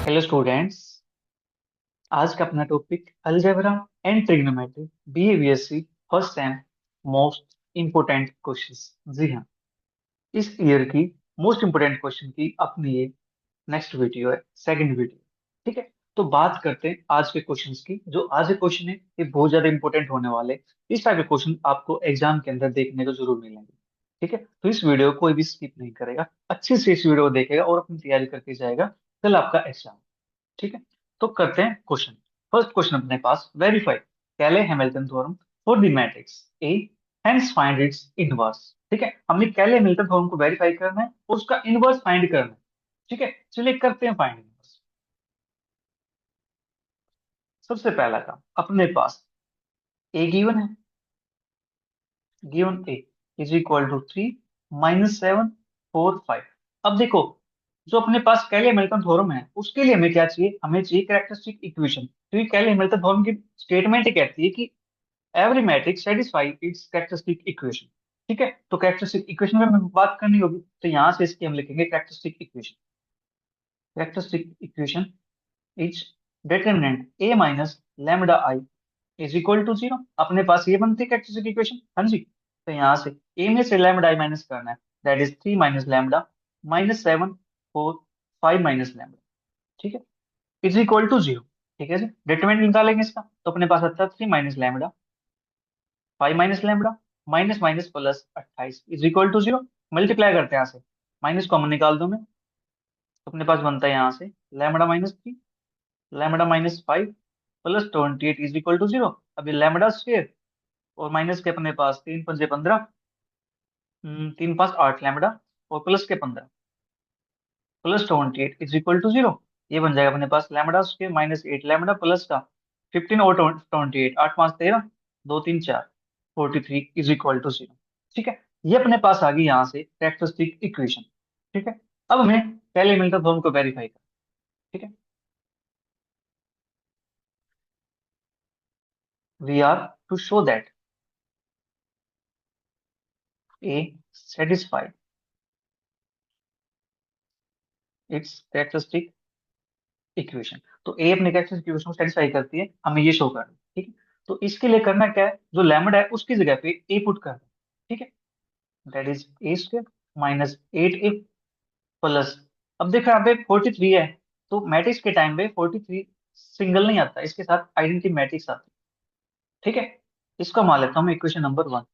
Hello students. आज का अपना topic algebra and trigonometry BA BSc first sem most important questions. जी हाँ, इस ईयर की मोस्ट इंपोर्टेंट क्वेश्चन की अपनी ये नेक्स्ट वीडियो है, सेकंड वीडियो। ठीक है, तो बात करते हैं आज के क्वेश्चंस की। जो आज के क्वेश्चन है ये बहुत ज्यादा इंपॉर्टेंट होने वाले हैं। इस टाइप के क्वेश्चन आपको एग्जाम के अंदर देखने को जरूर मिलेंगे। ठीक है, तो इस वीडियो को कोई भी स्किप नहीं करेगा, अच्छे से इस वीडियो को देखेगा और अपनी तैयारी करके जाएगा कल आपका एग्जाम। ठीक है, तो करते हैं क्वेश्चन। फर्स्ट क्वेश्चन अपने पास, वेरीफाई कैले Hamilton theorem for the matrix A, hence find its inverse. ठीक है, हमने कैले हैमिल्टन थ्योरम को वेरीफाई करना है और उसका इनवर्स फाइंड करना है। ठीक है, चलिए करते हैं फाइंड इनवर्स। सबसे पहला काम अपने पास ए गिवन है, given A is equal to 3 - 7 4 5। अब देखो, जो अपने पास कैले हैमिल्टन थ्योरम है उसके लिए हमें क्या चाहिए, हमें चाहिए कैरेक्टरिस्टिक इक्वेशन, क्योंकि कैले हैमिल्टन थ्योरम की स्टेटमेंट ही कहती है कि every matrix satisfy its characteristic equation. ठीक है, तो कैरेक्टरिस्टिक इक्वेशन में हमें बात करनी होगी, तो यहां से इसकी हम लिखेंगे characteristic equation. Characteristic equation is determinant A minus lambda I is equal to 0। अपने पास ये बनती है कैरेक्टरिस्टिक इक्वेशन। हाँ जी, तो यहाँ से ए में से लैम्डा आई माइनस करना है, दैट इज 3 - लैम्डा -7 4 5 - लैम्डा। ठीक है, इज इक्वल टू 0। ठीक है जी, डिटरमिनेंट निकालेंगे इसका, तो अपने पास आता है 3 - lambda 5 - lambda minus minus plus 28 is equal to 0। Multiply करते हैं यहाँ से, माइनस कॉमन निकाल दो मैं, तो अपने पास बनता है यहाँ से lambda -3 lambda -5 +28 is equal to 0। अभी लैम्बडा स्क्वेयर और माइनस के अपने पास 3 × 5 = 15, 3 × 5 = 8 लैम्बडा और प्लस के 15 +28 इज इक्वल टू 0। ये बन जाएगा अपने पास लैम्बडा स्क्वेयर -8 लैम्बडा प्लस का 15 और 28, 8 5 13, 2 3 4 43 इज इक्वल टू 0। ठीक है, ये अपने पास आ गई यहाँ से कैरेक्टरिस्टिक इक्वेशन। ठीक है, अब हमें पहले मिलकर दोनों को वेरीफाई कर। ठीक है, we are to show that A satisfy its characteristic equation. तो ए अपने कैरेक्टरिस्टिक इक्वेशन को सेटिस्फाई करती है, हमें ये शो करना है। ठीक है, तो इसके लिए करना क्या है, जो लैम्बडा है उसकी जगह पे ए पुट करना है। ठीक है, that is A² -8A plus, अब देखो यहाँ पे 43 है, तो मैट्रिक्स के टाइम पे 43 सिंगल नहीं आता, इसके साथ आइडेंटिटी मैट्रिक्स आती है। ठीक है, इसको मान लेता हूँ मैं इक्वेशन नंबर 1।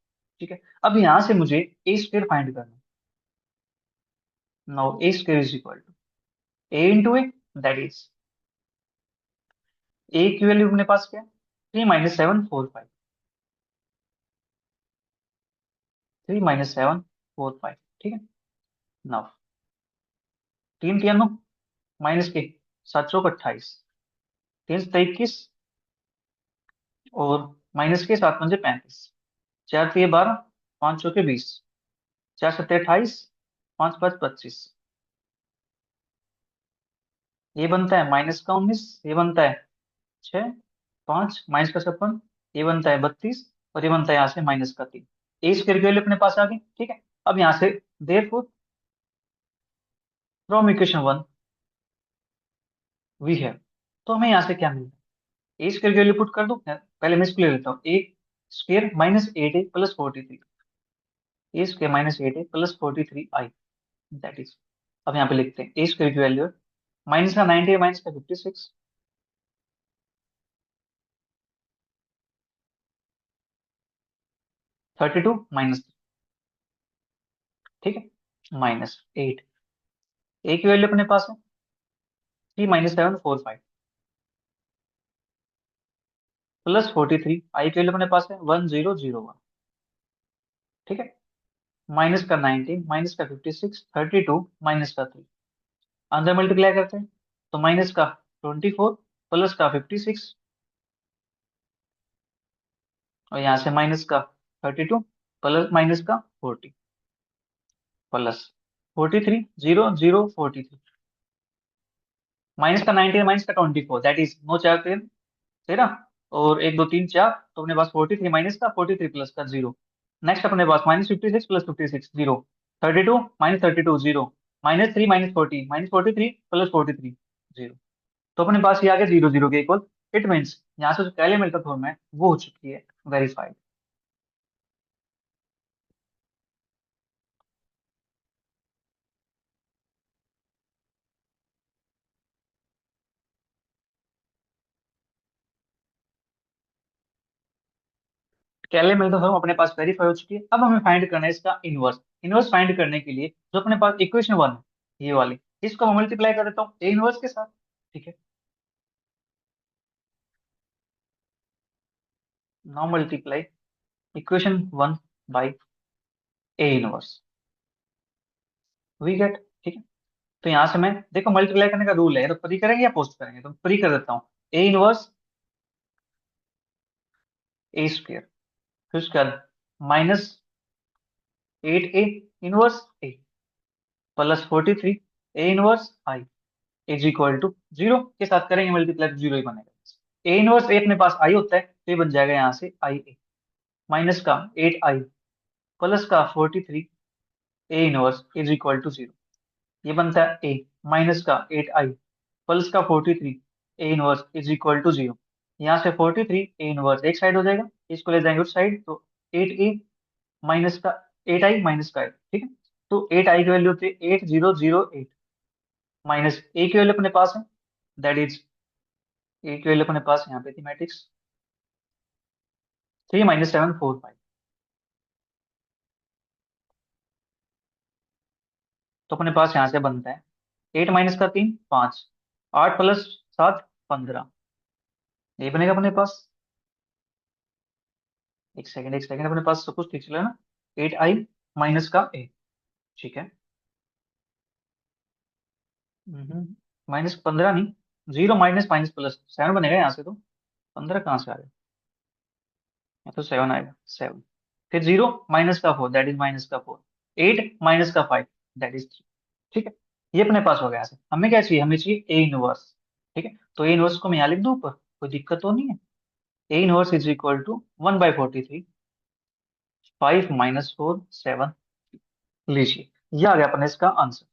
ठीक है, अब यहाँ से मुझे A² फाइंड करना है। Now A² is equal to A × A, that is A की वैल्यू अपने पास क्या है, 3 - 7 4 5, 3 - 7 4 5। ठीक है, नाउ 3 × 3 = 9, माइनस के 7 × 4 = 28, 3 × 3 = 21 और माइनस के 7 × 5 = 35, 4 × 3 = 12, 5 × 4 = 20, 4 × 7 = 28, 5 × 5 = 25। ये बनता है -19, ये बनता है 6, 5 -56, ये बनता है 32 और ये बनता है यहाँ से -3। A² की वैल्यू अपने पास आ गई। ठीक है, अब यहाँ से therefore from equation 1 we have, तो हमें यहाँ से क्या मिलता है, A² की वैल्यू पुट कर दो। पहले मैं इसको ले लेता हूँ, A² -8A + 43, A² -8A + 43I, that is, अब यहाँ पे लिखते हैं A² की वैल्यू है, माइनस का 90 माइनस का 56, 32 - 3। ठीक है, -8, ए की वैल्यू अपने पास है 3 - 7 4 5 +43, आई की वैल्यू अपने पास है 1001। ठीक है, माइनस का 19 माइनस का 56, 32 माइनस का 3, अंदर मल्टीप्लाई करते हैं, तो माइनस का 24 प्लस का 56 और यहाँ से माइनस का 32 प्लस माइनस का 40 प्लस 43, 0 0 43, माइनस का 19 माइनस का 24, दैट इज नो 4 3 13 और 1 2 3 4, तो अपने पास 43 माइनस का 43 प्लस का 0। नेक्स्ट अपने पास -56 प्लस 56 0, 32 - 32 0, -3 - 40 -43 प्लस 43 0। तो अपने पास ये आ गया 0 0 के इक्वल। इट मीन्स यहाँ से जो कैले मिलता फॉर्म है वो हो चुकी है वेरीफाइड। कैले मिलता फॉर्म अपने पास वेरीफाई हो चुकी है। अब हमें फाइंड करना है इसका इनवर्स। इनवर्स फाइंड करने के लिए जो अपने पास इक्वेशन वन है ये वाली, इसको मैं मल्टीप्लाई कर देता हूँ ए इनवर्स के साथ। ठीक है, now multiply equation one by A inverse, we get. ठीक है, तो यहां से मैं देखो मल्टीप्लाई करने का रूल है, तो प्री करेंगे या पोस्ट करेंगे, तो प्री कर देता हूँ। ए इनवर्स ए स्क्र, फिर उसके बाद minus 8 A inverse A plus 43 A inverse I is equal to 0 के साथ करेंगे मल्टीप्लाई तो 0 ही बनेगा। ए इनवर्स ए अपने पास आई होता है तो ये बन जाएगा यहाँ से आई ए माइनस का 8 आई प्लस का 43 A inverse is equal to 0। ये बनता है ए माइनस का 8 आई प्लस का 43 A inverse is equal to 0। यहाँ से 43 ए इनवर्स एक साइड हो जाएगा, इसको ले जाएंगे उस साइड, तो 8 ए माइनस का 8 आई माइनस का 8। ठीक है, तो 8 आई की वैल्यू होती है 8008 माइनस ए की वैल्यू अपने पास है, दैट इज ए की वैल्यू अपने पास यहाँ पे थी मैट्रिक्स 3 - 7 4 5। तो अपने पास यहाँ से बनता है 8 - 3 5, 8 + 7 15, ये बनेगा अपने पास। एक सेकंड अपने पास सब कुछ ठीक चला ना। 8 आई माइनस का ए, ठीक है। माइनस 15 नहीं, 0 माइनस माइनस प्लस 7 बनेगा यहाँ से, तो 15 कहाँ से आ गया, यहाँ तो 7 आएगा 7। फिर 0 माइनस का 4 दैट इज माइनस का 4, 8 माइनस का 5 दैट इज 3। ठीक है, ये अपने पास हो गया। से हमें क्या चाहिए, हमें चाहिए ए इनवर्स। ठीक है, तो ए इनवर्स को मैं यहाँ लिख दूँ ऊपर, कोई दिक्कत तो नहीं है। A inverse is equal to 1/43, 5 - 4 7। लीजिए, ये आ गया अपने इसका आंसर।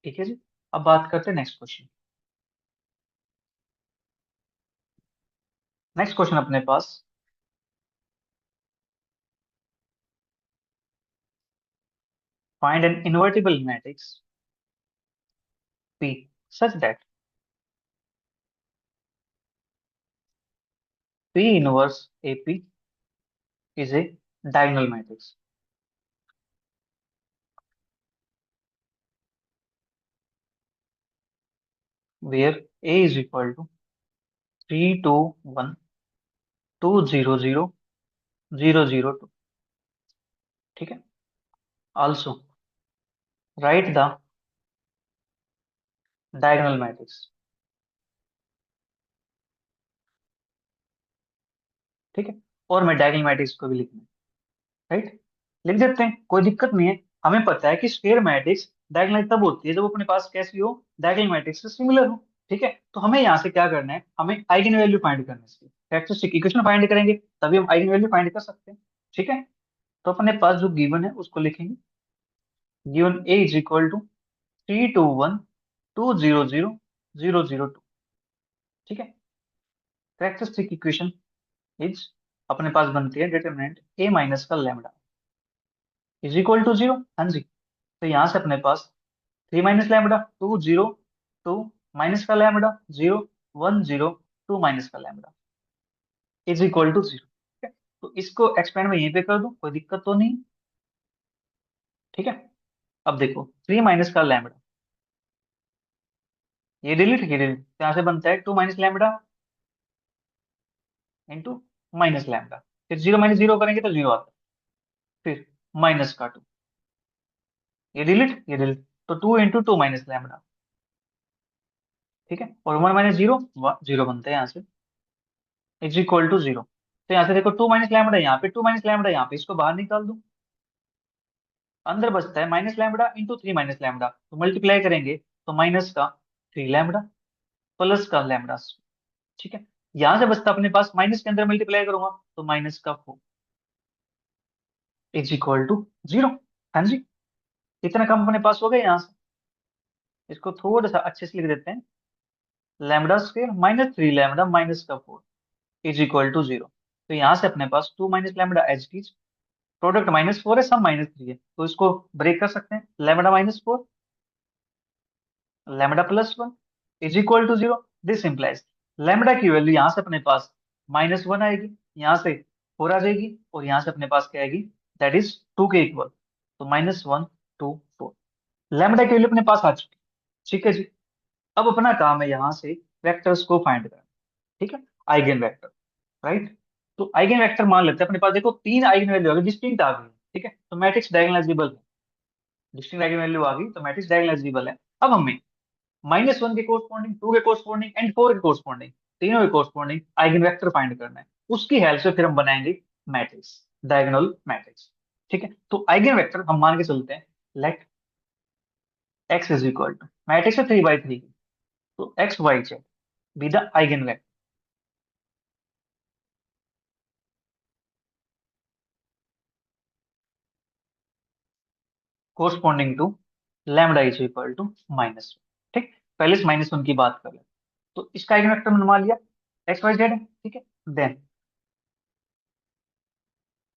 ठीक है जी, अब बात करते हैं नेक्स्ट क्वेश्चन। नेक्स्ट क्वेश्चन अपने पास, find an invertible matrix P such that P inverse AP is a diagonal matrix where A is equal to 3 2 1 2 0 0 0 0 2। ठीक है, also write the diagonal matrix। ठीक है, और मैं डायगोनल मैट्रिक्स को भी लिखना है, राइट, लिख देते हैं, कोई दिक्कत नहीं है। हमें पता है कि स्क्वायर मैट्रिक्स डायगोनल तब होती है जब अपने पास कैसी हो, डायगोनल मैट्रिक्स से सिमिलर हो। ठीक है, तो हमें यहाँ से क्या करना है, हमें आइगन वैल्यू फाइंड करना है, कैरेक्टरिस्टिक इक्वेशन फाइंड करेंगे तभी हम आइगन वैल्यू फाइंड कर सकते हैं। ठीक है, तो अपने पास जो गिवन है उसको लिखेंगे। Given A is equal to 3 2 1 2 0 0 0 0 2। ठीक है, कैरेक्टरिस्टिक इक्वेशन इज अपने पास बनती है डिटरमिनेंट ए माइनस का लैम्डा इज इक्वल टू 0। हाँ जी, तो यहाँ से अपने पास 3 - लैम्डा 2 0 2 माइनस का लैम्डा 0 1 0 2 माइनस का लैम्डा इज इक्वल टू 0। ठीक है, तो इसको एक्सपेंड में यहीं पे कर दूं, कोई दिक्कत तो नहीं। ठीक है, अब देखो 3 - का लैम्डा, ये डिलीट, ये डिलीट, यहाँ से बनता है 2 - लैम्डा इंटू माइनस लैम्डा, फिर 0 - 0 करेंगे तो 0 आता है, फिर माइनस का 2, ये डिलीट ये डिलीट, तो 2 × 2 - लैम्डा। ठीक है, और 1 - 0 0 बनता है यहाँ से, इज इक्वल टू 0। तो यहाँ से देखो 2 - लैम्डा यहाँ पे, 2 - लैम्डा यहाँ पे, इसको बाहर निकाल दूं, अंदर बचता है -लैम्डा इंटू 3 - लैम्डा, तो मल्टीप्लाई करेंगे तो माइनस का 3 लैम्डा प्लस का लैम्डा। ठीक है, यहां से बचता अपने पास, माइनस के अंदर मल्टीप्लाई करूंगा तो माइनस का 4 इज इक्वल टू 0। हाँ जी, इतना कम अपने पास हो गया। यहाँ से इसको थोड़ा सा अच्छे से लिख देते हैं। Lambda square minus 3 lambda minus का 4 इज इक्वल टू 0। तो यहाँ से अपने पास 2 minus lambda H T, product -4 है, सम -3 है, तो इसको ब्रेक कर सकते हैं। Lambda -4 lambda +1 is equal to 0। This implies lambda की वैल्यू यहाँ से अपने पास -1 आएगी, यहाँ से 4 आ जाएगी, और यहाँ से अपने पास क्या आएगी, दैट इज 2 के इक्वल। तो -1 2 4 लैम्बडा की वैल्यू अपने पास आ चुकी है। ठीक है जी। अब अपना काम है यहाँ से वेक्टर्स को फाइंड करना। ठीक है, आइगन वेक्टर, राइट। तो आइगन वेक्टर मान लेते हैं अपने पास, देखो 3 आइगन वैल्यू आ गई, डिस्टिंक्ट आ गई। ठीक है, तो मैट्रिक्स डायगोनलाइजेबल है। डिस्टिंक्ट आइगन वैल्यू आ गई तो मैट्रिक्स डायगोनलाइजेबल है। अब हमें -1 के कोरस्पॉन्डिंग, 2 के कोरस्पॉन्डिंग एंड 4 के कोरस्पॉन्डिंग, तीनों के कोरस्पॉन्डिंग आइगन वेक्टर फाइंड करना है। उसकी हेल्प से फिर हम बनाएंगे मैट्रिक्स, डायगोनल मैट्रिक्स। ठीक है, तो आइगन वेक्टर हम मान के चलते हैं, let x is equal to, matrix है 3 by 3, तो X Y Z be the eigen vector corresponding to lambda is equal to -1। ठीक, पहले से -1 की बात कर ले, तो इसका आइगन वेक्टर बनवा लिया, एक्स वाई जेड है। ठीक है, देन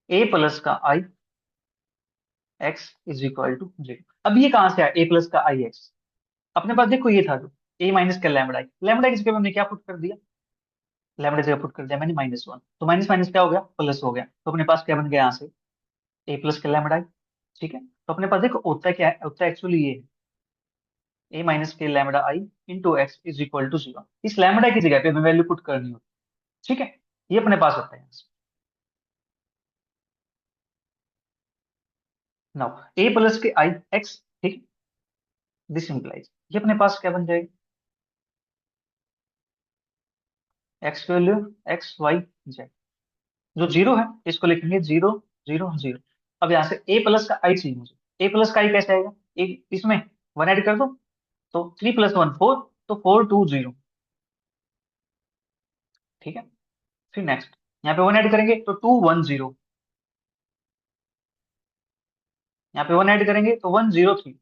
ए प्लस का आई एक्स इज इक्वल टू 0। अब ये कहां से आया, ए प्लस का आई एक्स? अपने पास देखो ये था जो ए माइनस का लैम्बडा आई, लैम्बडा की जगह पे हमने क्या पुट कर दिया, लैम्बडा की जगह पुट कर दिया मैंने -1, तो माइनस माइनस क्या हो गया, प्लस हो गया। तो अपने पास क्या बन गया यहाँ से, ए प्लस का लैम्बडा आई। ठीक है, तो अपने पास देखो होता है क्या है, होता है एक्चुअली ये ए माइनस के lambda I into X is equal to 0। इस लैम्बडा की जगह पे हमें वैल्यू पुट करनी होती है। ठीक है, ये अपने पास होता है यहाँ से। नाउ ए प्लस के आई एक्स, ठीक, दिस इंप्लाइज ये अपने पास क्या बन जाएगा, एक्स की वैल्यू एक्स वाई जेड, जो 0 है इसको लिखेंगे 0 0 0। अब यहाँ से ए प्लस का आई चाहिए मुझे, ए प्लस का आई कैसे आएगा, एक इसमें 1 ऐड कर दो, तो 3 + 1 4, तो 4 2 0। ठीक है, फिर नेक्स्ट यहाँ पे 1 ऐड करेंगे तो 2 1 0, यहाँ पे 1 ऐड करेंगे तो 1 0 3,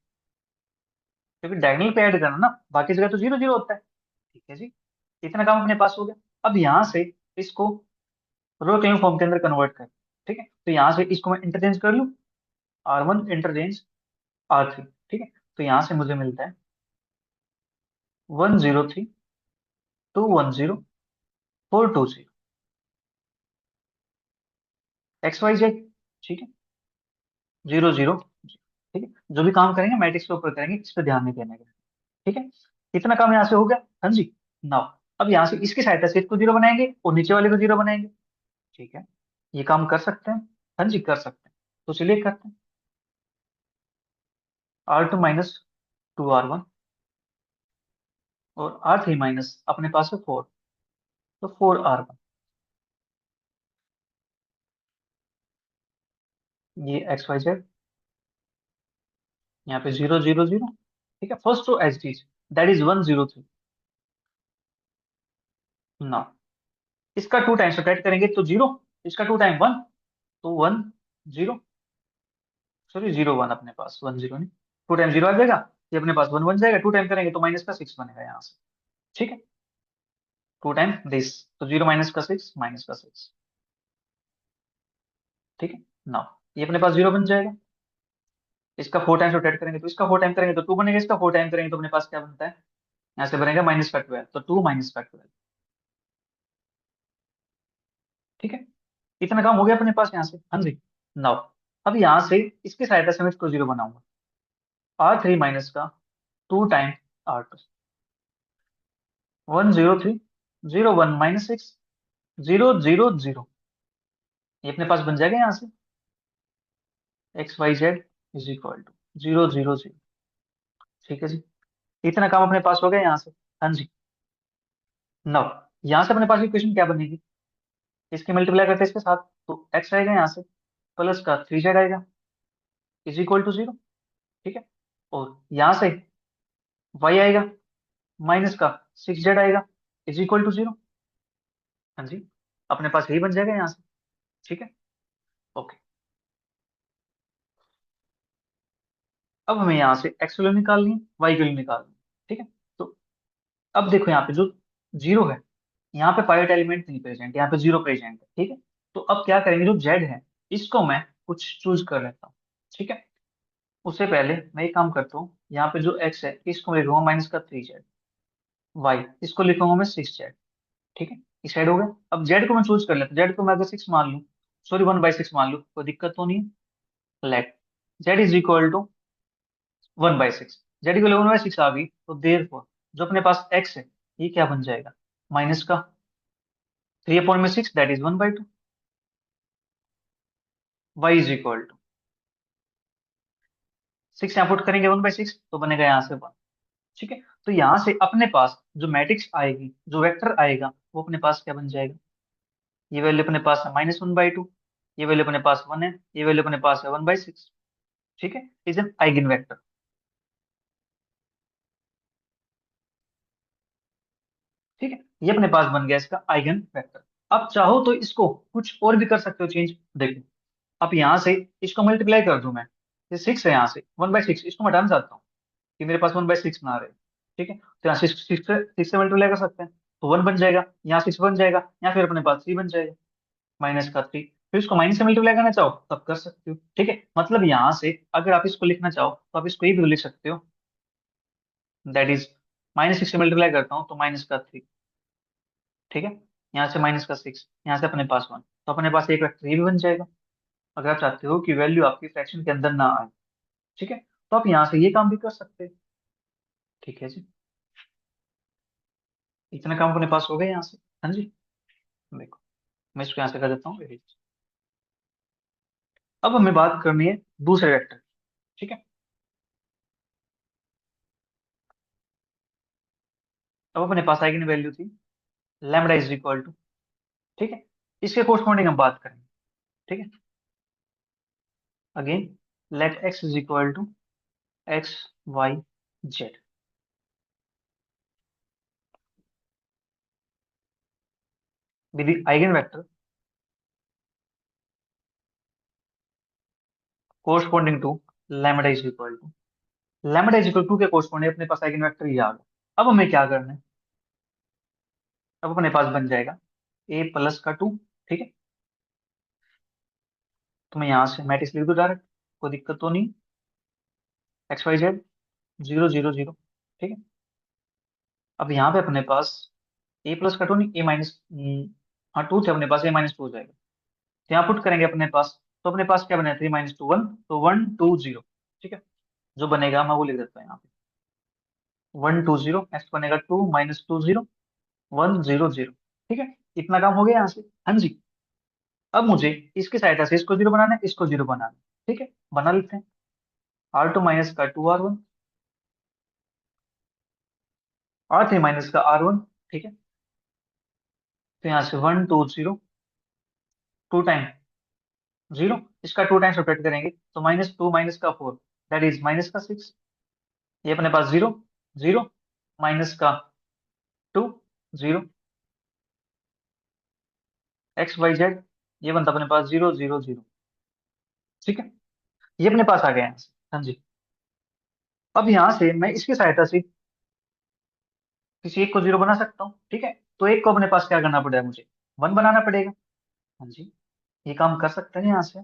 क्योंकि डायगोनल पे ऐड करना ना, बाकी जगह तो 0 0 होता है। ठीक है जी, इतना काम अपने पास हो गया। अब यहाँ से इसको रो echelon फॉर्म के अंदर कन्वर्ट कर। ठीक है, तो यहाँ से इसको मैं इंटरचेंज कर लूँ, R1 इंटरचेंज R3। ठीक है, तो यहाँ से मुझे मिलता है 1 0 3 2 1 0 4 2 0 एक्स वाई जेड। ठीक है, 0 0 ठीक है, जो भी काम करेंगे मैट्रिक्स के ऊपर करेंगे, इस पर ध्यान नहीं देना है। ठीक है, इतना काम यहाँ से हो गया। हाँ जी, नाउ अब यहाँ से इसकी सहायता से इसको 0 बनाएंगे और नीचे वाले को 0 बनाएंगे। ठीक है, ये काम कर सकते हैं। हाँ जी, कर सकते हैं, तो चलिए करते हैं। R2 -2 R1 और R3 माइनस अपने पास है 4, तो 4 R1, ये एक्स वाई जेड, यहाँ पे 0 0 0। ठीक है, first row as these, that is 1 0 3। ना, इसका 2 टाइम सब्ट्रैक्ट करेंगे तो 0, इसका 2 टाइम 1, तो 1 0, सॉरी 0 1, अपने पास 1 0 नहीं, 2 टाइम 0 आ जाएगा, ये अपने पास 1 बन जाएगा, 2 टाइम करेंगे तो -6 बनेगा यहाँ से। ठीक है, 2 टाइम दिस, तो 0 -6 -6। ठीक है, ना ये अपने पास 0 बन जाएगा, इसका 4 टाइम रोटेट करेंगे तो इसका 4 टाइम करेंगे तो 2 बनेगा, इसका 4 टाइम करेंगे तो अपने पास क्या बनता है, यहाँ से बनेगा -12, तो 2 -12। ठीक है, इतना काम हो गया अपने पास यहाँ से। हाँ जी, नाउ अब यहाँ से इसकी सहायता से मैं इसको 0 बनाऊंगा, R3 माइनस का 2 टाइम R2, 1 0 3 0 1 -6 0 0 0, ये अपने पास बन जाएगा यहाँ से x Y z is equal to 0 0 0। ठीक है जी, इतना काम अपने पास हो गया यहाँ से। हाँ जी, नाउ यहाँ से अपने पास इक्वेशन क्या बनेगी, इसकी मल्टीप्लाई करते हैं इसके साथ, तो एक्स आएगा यहाँ से, प्लस का 3 जेड आएगा इज इक्वल टू 0। ठीक है, और यहाँ से वाई आएगा, माइनस का 6 जेड आएगा इज इक्वल टू 0। हाँ जी, अपने पास यही बन जाएगा यहाँ से। ठीक है, ओके। अब हमें यहाँ से एक्स वैल्यू निकालनी है, वाई वैल्यू निकालनी है। ठीक है, तो अब देखो यहाँ पे जो जीरो है, यहाँ पे पायलट एलिमेंट नहीं प्रेजेंट, यहाँ पे जीरो प्रेजेंट है, ठीक है। तो अब क्या करेंगे, जो जेड है इसको मैं कुछ चूज कर लेता हूँ, ठीक है। उससे पहले मैं एक काम करता हूँ, यहाँ पे जो एक्स है इसको मैं लिखूंगा -3 जेड, वाई इसको लिखूंगा मैं 6 जेड, ठीक है। इस साइड हो गया। अब जेड को मैं चूज कर लेता हूँ, जेड को मैं अगर 6 मान लूँ, सॉरी 1/6 मान लूँ, कोई दिक्कत तो नहीं है। Let z is equal to 1/6, z equal 1/6 आ गई, तो देर जो अपने पास एक्स है ये क्या बन जाएगा, माइनस का 3/6 that is 1/2, y is equal to 6 यहाँ पुट करेंगे 1/6 तो बनेगा यहाँ से 1, ठीक है। तो यहाँ से अपने पास जो मैट्रिक्स आएगी, जो वेक्टर आएगा, वो अपने पास क्या बन जाएगा, ये वैल्यू अपने पास है -1/2, ये वैल्यू अपने पास 1 है, ये वैल्यू अपने पास है 1/6, ठीक है। इज एन आइगन वेक्टर, ठीक है। ये अपने पास बन गया इसका आइगन वेक्टर। अब चाहो तो इसको कुछ और भी कर सकते हो चेंज, देखो। अब यहाँ से इसको मल्टीप्लाई कर दूं मैं, ये 6 है, यहाँ से 1/6 इसको मैं हटाना चाहता हूँ कि मेरे पास 1/6 ना रहे, ठीक है। तो यहाँ 6 से मल्टीप्लाई कर सकते हैं, तो 1 बन जाएगा, यहाँ 6 बन जाएगा, या फिर अपने पास 3 बन जाएगा, -3। फिर इसको माइनस से मल्टीप्लाई करना चाहो तब कर सकते हो, ठीक है। मतलब यहाँ से अगर आप इसको लिखना चाहो तो आप इसको ये भी लिख सकते हो, दैट इज -6 से मल्टीप्लाई करता हूँ तो -3, ठीक है। यहाँ से -6, यहाँ से अपने पास 1, तो अपने पास एक वेक्टर ये भी बन जाएगा। अगर आप चाहते हो कि वैल्यू आपकी फ्रैक्शन के अंदर ना आए, ठीक है, तो आप यहाँ से ये काम भी कर सकते हैं, ठीक है जी। इतना काम अपने पास हो गया यहाँ से, हाँ जी। देखो मैं इसको यहाँ से कर देता हूँ erase। अब हमें बात करनी है दूसरे वेक्टर, ठीक है। अब अपने पास आएगी वैल्यू थी लैम्बडा इज इक्वल टू, ठीक है, इसके कोर्स्पॉन्डिंग हम बात करेंगे, ठीक है। Again let x is equal to x Y Z, with the eigen vector corresponding to lambda is equal to, lambda is equal to K corresponding अपने पास आइगन वेक्टर ये आ गया। अब हमें क्या करना है, अब अपने पास बन जाएगा a+2, ठीक है। तो मैं यहाँ से मैट्रिक्स लिख दूँ डायरेक्ट, कोई दिक्कत तो नहीं, XYZ 0 0 0, ठीक है। अब यहाँ पे अपने पास a+2 नहीं, a माइनस, हाँ 2 थे अपने पास, a-2 हो जाएगा। तो यहाँ पुट करेंगे अपने पास, तो अपने पास क्या बनेगा 3 - 2 1, तो 1 2 0, ठीक है। जो बनेगा मैं वो लिख देता हूँ यहाँ पे 1 2 0, नेक्स्ट बनेगा 2 - 2 0 1 0 0, ठीक है। इतना काम हो गया यहाँ से, हाँ जी। अब मुझे इसकी सहायता से इसको जीरो बनाना है, इसको जीरो बनाना है, ठीक है, बना लेते हैं। R2 माइनस का 2R1, R3 माइनस का R1, ठीक है। तो यहाँ से 1 2 0, 2 टाइम जीरो, इसका 2 टाइम सब्ट्रैक्ट करेंगे तो -2 - 4 दैट इज -6, ये अपने पास 0 0, माइनस का 2 0, XYZ, ये बनता अपने पास 0 0 0, ठीक है। ये अपने पास आ गया यहाँ से, हाँ जी। अब यहाँ से मैं इसकी सहायता से किसी एक को जीरो बना सकता हूँ, ठीक है। तो एक को अपने पास क्या करना पड़ेगा, मुझे 1 बनाना पड़ेगा, हाँ जी। ये काम कर सकते हैं यहाँ से,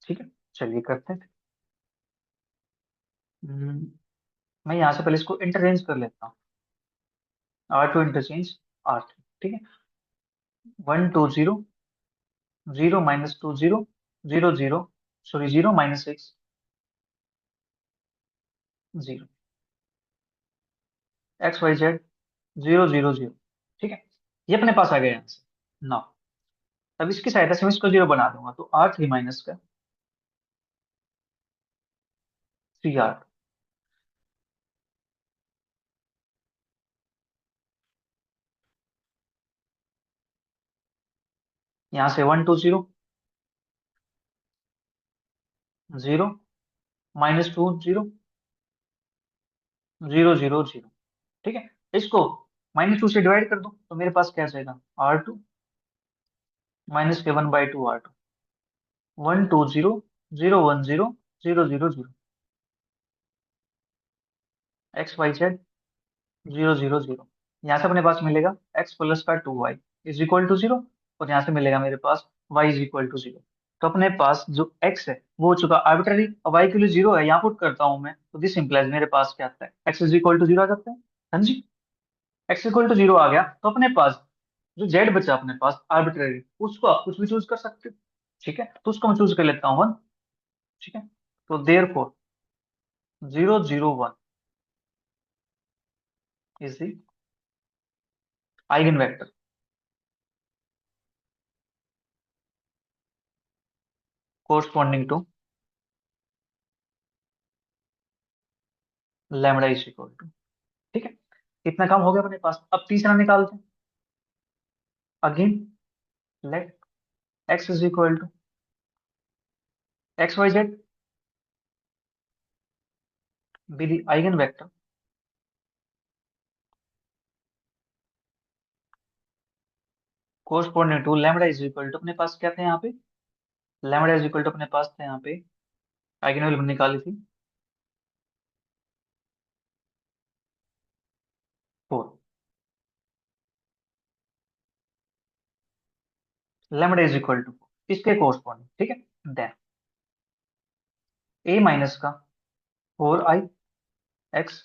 ठीक है। चलिए करते हैं। हम्म, मैं यहाँ से पहले इसको इंटरचेंज कर लेता हूँ, R2 इंटरचेंज R3, ठीक है। 1 2 0, 0 - 2 0, 0 0, सॉरी 0 - 6 0, XYZ 0 0 0, ठीक है। ये अपने पास आ गया यहाँ से ना। अब इसकी सहायता से मैं इसको जीरो बना दूंगा, तो R3 माइनस का 3R, यहाँ से 1 2 0, 0 - 2 0, 0 0 0, ठीक है। इसको -2 से डिवाइड कर दो तो मेरे पास क्या जाएगा, R2 माइनस के 1/2 R2, 1 2 0, 0 1 0, 0 0 0, XYZ zero zero zero. यहाँ से अपने पास मिलेगा एक्स प्लस का two y is equal to zero, और यहाँ से मिलेगा मेरे पास y is equal to zero. तो अपने पास जो एक्स है वो हो चुका आर्बिट्ररी, और वाई के लिए जीरो है, यहाँ पुट करता हूँ मैं, तो दिस इंप्लाइज मेरे पास क्या आता है, x is equal to zero आ जाता है। हाँ जी, एक्स इक्वल टू जीरो आ गया, तो अपने पास जो जेड बचा अपने पास आर्बिट्ररी, उसको आप कुछ भी चूज कर सकते हो। ठीक है, तो उसको मैं चूज कर लेता हूँ वन। ठीक है, तो therefore zero zero one is the eigen vector corresponding to lambda is equal to. ठीक है, इतना काम हो गया अपने पास। अब तीसरा निकालते हैं। Again let x is equal to x Y Z be the eigen vector corresponding to lambda is equal to, अपने पास क्या थे यहाँ पे, लैम्बडा इज इक्वल टू अपने पास थे यहाँ पे, आइगन वैल्यू निकाली थी four, lambda is equal to इसके कोरस्पॉन्डिंग। ठीक है, देन ए माइनस का four I x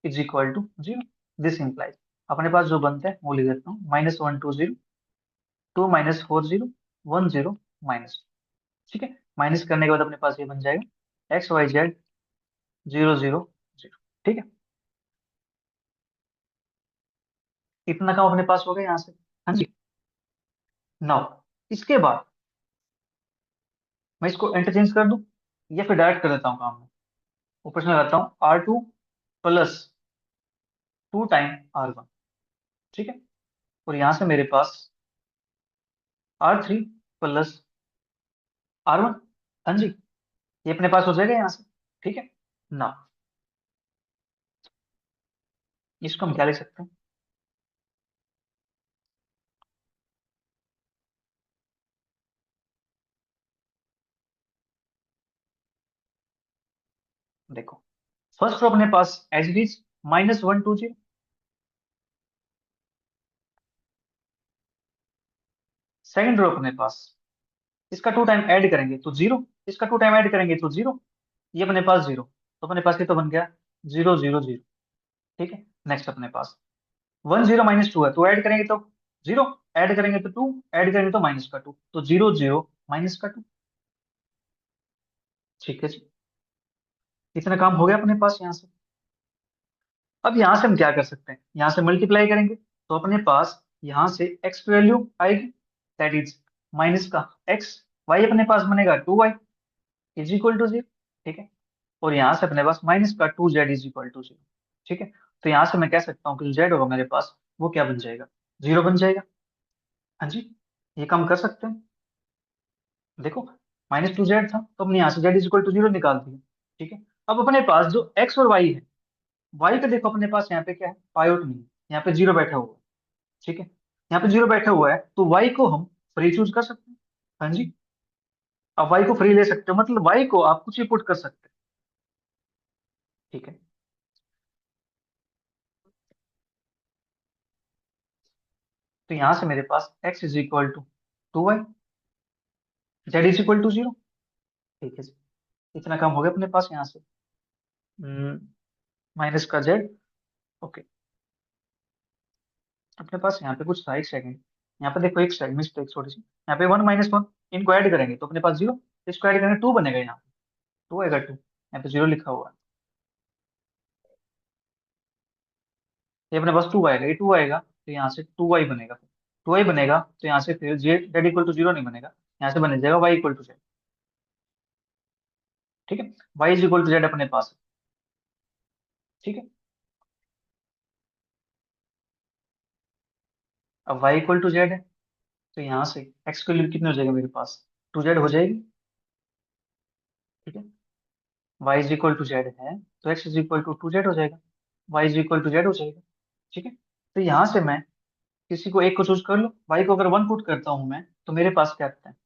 is equal to zero. This implies अपने पास जो बनता है वो लिख देता हूँ, minus one two zero, two minus four zero, one zero, minus. ठीक है, माइनस करने के बाद अपने पास ये बन जाएगा x Y z zero zero zero. ठीक है, इतना काम अपने पास हो गया यहाँ से। हाँ जी, नाउ इसके बाद मैं इसको इंटरचेंज कर दूं, या फिर डायरेक्ट कर देता हूँ काम में। ऊपर से मैं लगाता हूँ r two plus two time r one. ठीक है, और यहाँ से मेरे पास r three plus r one. हाँ जी, ये अपने पास हो जाएगा यहाँ से। ठीक है ना, इसको हम क्या लिख सकते हैं, देखो फर्स्ट रो अपने पास h d minus one two zero, second row अपने पास इसका टू टाइम ऐड करेंगे तो जीरो, इसका टू टाइम ऐड करेंगे तो जीरो, ये अपने पास जीरो, तो अपने पास ये तो बन गया जीरो जीरो जीरो। ठीक है, नेक्स्ट अपने पास वन जीरो माइनस टू है, तो ऐड करेंगे तो जीरो, ऐड करेंगे तो टू, ऐड करेंगे तो माइनस का टू, तो जीरो जीरो माइनस का टू। ठीक है जी, इतना काम हो गया अपने पास यहाँ से। अब यहाँ से हम क्या कर सकते हैं, यहाँ से मल्टीप्लाई करेंगे तो अपने पास यहाँ से एक्स की वैल्यू आएगी, दैट इज माइनस का एक्स, वाई अपने पास बनेगा two y is equal to zero. ठीक है, और यहाँ से अपने पास माइनस का two z is equal to zero. ठीक है, तो यहाँ से मैं कह सकता हूँ कि जो जेड होगा मेरे पास वो क्या बन जाएगा, जीरो बन जाएगा। हाँ जी, ये काम कर सकते हैं। देखो माइनस टू जेड था, तो हमने यहाँ से z is equal to zero निकाल दिया। ठीक है, अब अपने पास जो एक्स और वाई है, वाई का देखो अपने पास यहाँ पे क्या है, पायोट नहीं है, यहाँ पे जीरो बैठा हुआ है। ठीक है, यहाँ पे जीरो बैठा हुआ है, तो वाई को हम फ्री चूज कर सकते हैं। हाँ जी, आप वाई को फ्री ले सकते हो, मतलब वाई को आप कुछ भी पुट कर सकते हैं। ठीक है, तो यहाँ से मेरे पास x is equal to two y, z is equal to zero. ठीक है जी, इतना काम हो गया अपने पास यहाँ से। माइनस का जेड। ओके, अपने पास यहाँ पे कुछ था, एक सेकंड, यहाँ पे देखो एक सेकंड मिस्टेक छोटी सी, यहाँ पे वन माइनस वन, इनको ऐड करेंगे तो अपने पास जीरो, इसको ऐड करेंगे टू बनेगा, यहाँ पे टू आएगा टू, यहाँ पे जीरो लिखा हुआ है, ये अपने पास टू आएगा, ये टू आएगा तो यहाँ से टू वाई बनेगा, टू वाई बनेगा तो यहाँ से फिर z z equal to zero नहीं बनेगा, यहाँ से बन जाएगा वाई इक्वल टू जेड। ठीक है, y is equal to z अपने पास है। ठीक है, अब वाई इक्वल टू जेड है, तो यहाँ से एक्स की वैल्यू कितनी हो जाएगी मेरे पास, टू जेड हो जाएगी। ठीक है, y is equal to z है, तो x is equal to two z हो जाएगा, y is equal to z हो जाएगा। ठीक है, तो यहाँ से मैं किसी को एक को चूज कर लो, वाई को अगर वन पुट करता हूँ मैं, तो मेरे पास क्या आता है,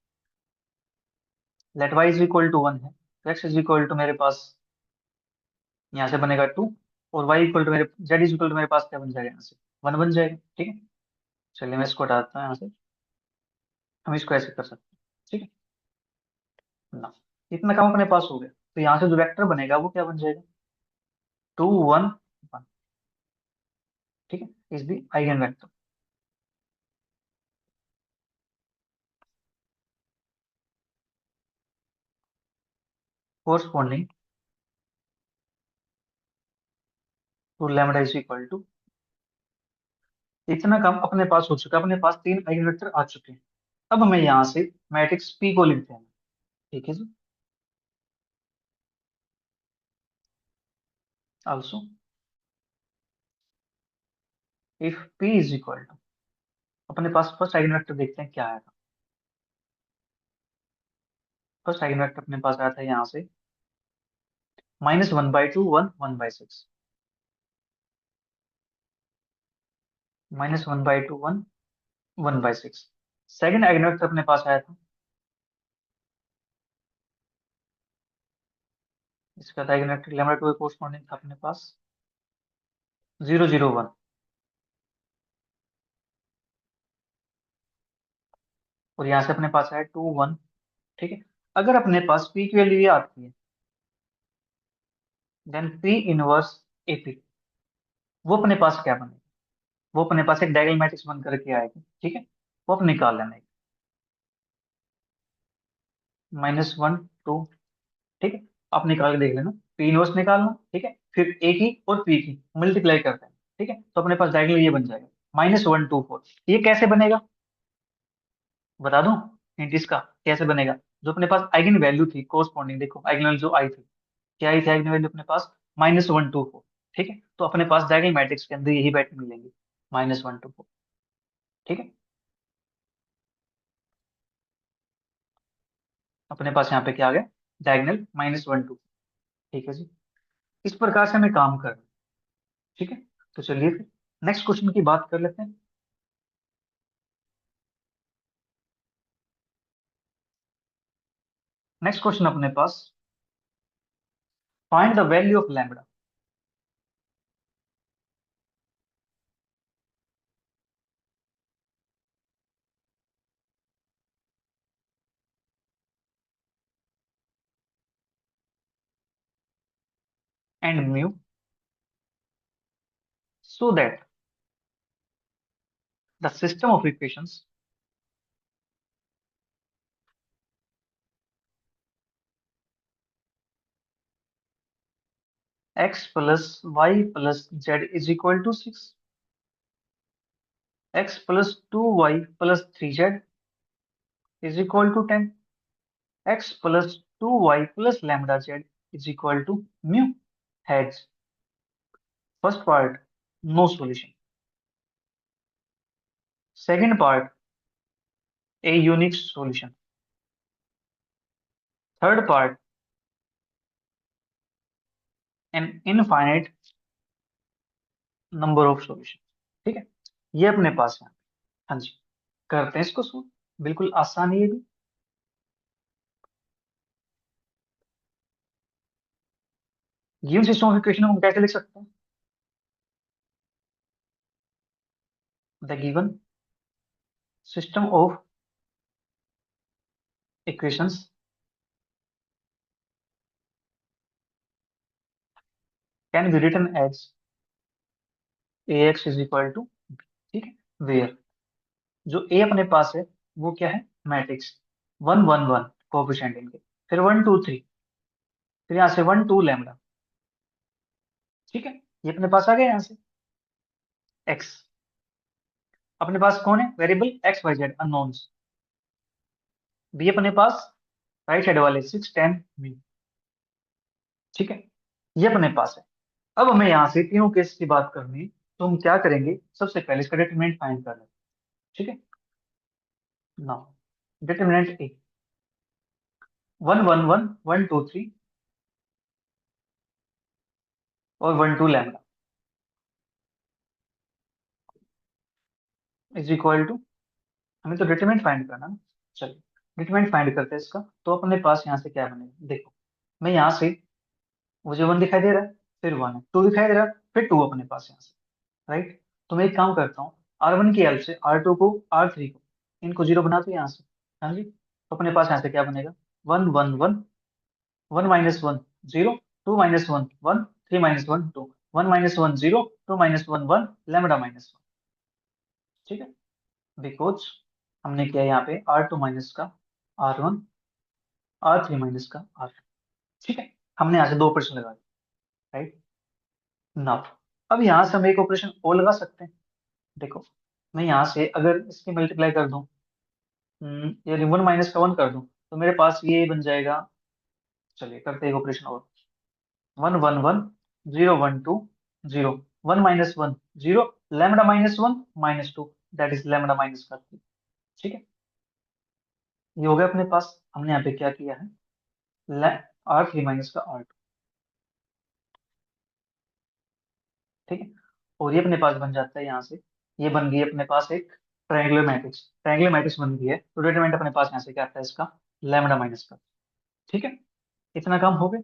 let y is equal to one है, तो एक्स इज इक्वल टू मेरे पास यहाँ से बनेगा टू, और वाई इक्वल टू मेरे जेड इज इक्वल टू मेरे पास क्या बन जाएगा यहाँ से, वन बन जाएगा। ठीक है, चलिए मैं इसको हटा देता हूँ यहाँ से। हम इसको ऐसे कर सकते हैं। ठीक है ना, इतना काम अपने पास हो गया। तो यहाँ से जो वेक्टर बनेगा वो क्या बन जाएगा, 2 1 1। ठीक है, is the eigen vector corresponding to lambda is equal to. इतना काम अपने पास हो चुका है, अपने पास 3 आइगन वेक्टर आ चुके हैं। अब हमें यहाँ से मैट्रिक्स पी को लिखते हैं। ठीक है जी, also if p is equal to, अपने पास फर्स्ट आइगन वेक्टर देखते हैं क्या आएगा। फर्स्ट आइगन वेक्टर अपने पास आया था यहाँ से -1/2 1 1/6, -1/2 1 1/6। सेकंड आइगन वेक्टर अपने पास आया था, इसका आइगन वेक्टर लैम्डा 2 के कोरस्पॉन्डिंग था अपने पास 0 0 1। और यहाँ से अपने पास आया 2 1। ठीक है, अगर अपने पास पी की वैल्यू ये आती है, देन पी इनवर्स एपी, वो अपने पास क्या बनेगा, वो अपने पास एक डायगोनल मैट्रिक्स बन करके आएगी। ठीक है, वो आप निकाल लेना है। -1 2। ठीक है, आप निकाल के देख लेना, पी इनवर्स निकालना। ठीक है, फिर ए की और पी की मल्टीप्लाई करते हैं। ठीक है, तो अपने पास डायगोनल ये बन जाएगा -1 2 4। ये कैसे बनेगा बता दूं, हिंट इसका कैसे बनेगा। जो अपने पास आइगन वैल्यू थी कोरस्पॉन्डिंग, देखो आइगन वैल्यू जो आई थी, क्या आई थी आइगन वैल्यू अपने पास, -1 2 4। ठीक है, तो अपने पास डायगोनल मैट्रिक्स के अंदर यही बैठ मिलेंगे, -1 2 4। ठीक है, अपने पास यहाँ पे क्या आ गया, डायगोनल -1 2। ठीक है जी, इस प्रकार से हमें काम करना है। ठीक है, तो चलिए फिर नेक्स्ट क्वेश्चन की बात कर लेते हैं। नेक्स्ट क्वेश्चन अपने पास, find the value of lambda and mu so that the system of equations x plus y plus z is equal to 6, x plus 2y plus 3z is equal to 10, x plus 2y plus lambda z is equal to mu has. First part no solution, second part a unique solution, third part an infinite number of solution। ठीक है, ये अपने पास है। हाँ जी, करते हैं इसको सोल्व, बिल्कुल आसान है ये भी। गिवन सिस्टम ऑफ इक्वेशन हम कैसे लिख सकते हैं, the given system of equations can be written as ax is equal to. ठीक है, वेयर जो ए अपने पास है वो क्या है, मैट्रिक्स 1 1 1 कोएफिशिएंट इनके, फिर 1 2 3, फिर यहाँ से 1 2 लैम्डा। ठीक है, ये अपने पास आ गया यहाँ से एक्स, अपने पास कौन है वेरिएबल XYZ अननोन्स। बी अपने पास राइट साइड वाले 6 10 ठीक है, ये अपने पास है। अब हमें यहाँ से तीनों केस की बात करनी है, तो हम क्या करेंगे, सबसे पहले इसका डिटरमिनेंट फाइंड करना है। ठीक है, नाउ डिटरमिनेंट ए 1 1 1 1 2 3 और 1 2 लैम्डा इज इक्वल टू, हमें तो डिटरमिनेंट फाइंड करना ना। चलिए डिटरमिनेंट फाइंड करते हैं इसका, तो अपने पास यहाँ से क्या बनेगा देखो, मैं यहाँ से, मुझे 1 दिखाई दे रहा है, फिर 1 है, 2 दिखाई दे रहा है, फिर 2 अपने पास यहाँ से, राइट। तो मैं एक काम करता हूँ, R1 की हेल्प से R2 को, R3 को, इनको जीरो बनाते हैं यहाँ से। हाँ जी, तो अपने पास यहाँ से क्या बनेगा, 1 1 1, 1 - 1 0, 2 - 1 1, 3 - 1 2, 1 - 1 0, 2 - 1 1, λ - 1। ठीक है, बिकॉज हमने किया यहाँ पे R2 माइनस का R1, R3 माइनस का R2। ठीक है, हमने यहाँ से दो ऑपरेशन लगा दिए, राइट। नाउ अब यहाँ से हम एक ऑपरेशन और लगा सकते हैं। देखो, मैं यहाँ से अगर इसकी मल्टीप्लाई कर दूं, यानी 1 - 1 कर दूं, तो मेरे पास ये बन जाएगा। चलिए करते हैं एक ऑपरेशन और। 1 1 1 0 1 2 0, 1 - 1 0, λ - 1 - 2, दैट इज λ - 3। ठीक है, ये हो गया अपने पास। हमने यहाँ पे क्या किया है, R3 माइनस का R2। ठीक है, और ये अपने पास बन जाता है यहाँ से, ये बन गई अपने पास एक ट्रायंगुलर मैट्रिक्स। ट्रायंगुलर मैट्रिक्स बन गई है, तो डिटरमिनेंट अपने पास यहाँ से क्या आता है इसका, λ - का। ठीक है, इतना काम हो गया।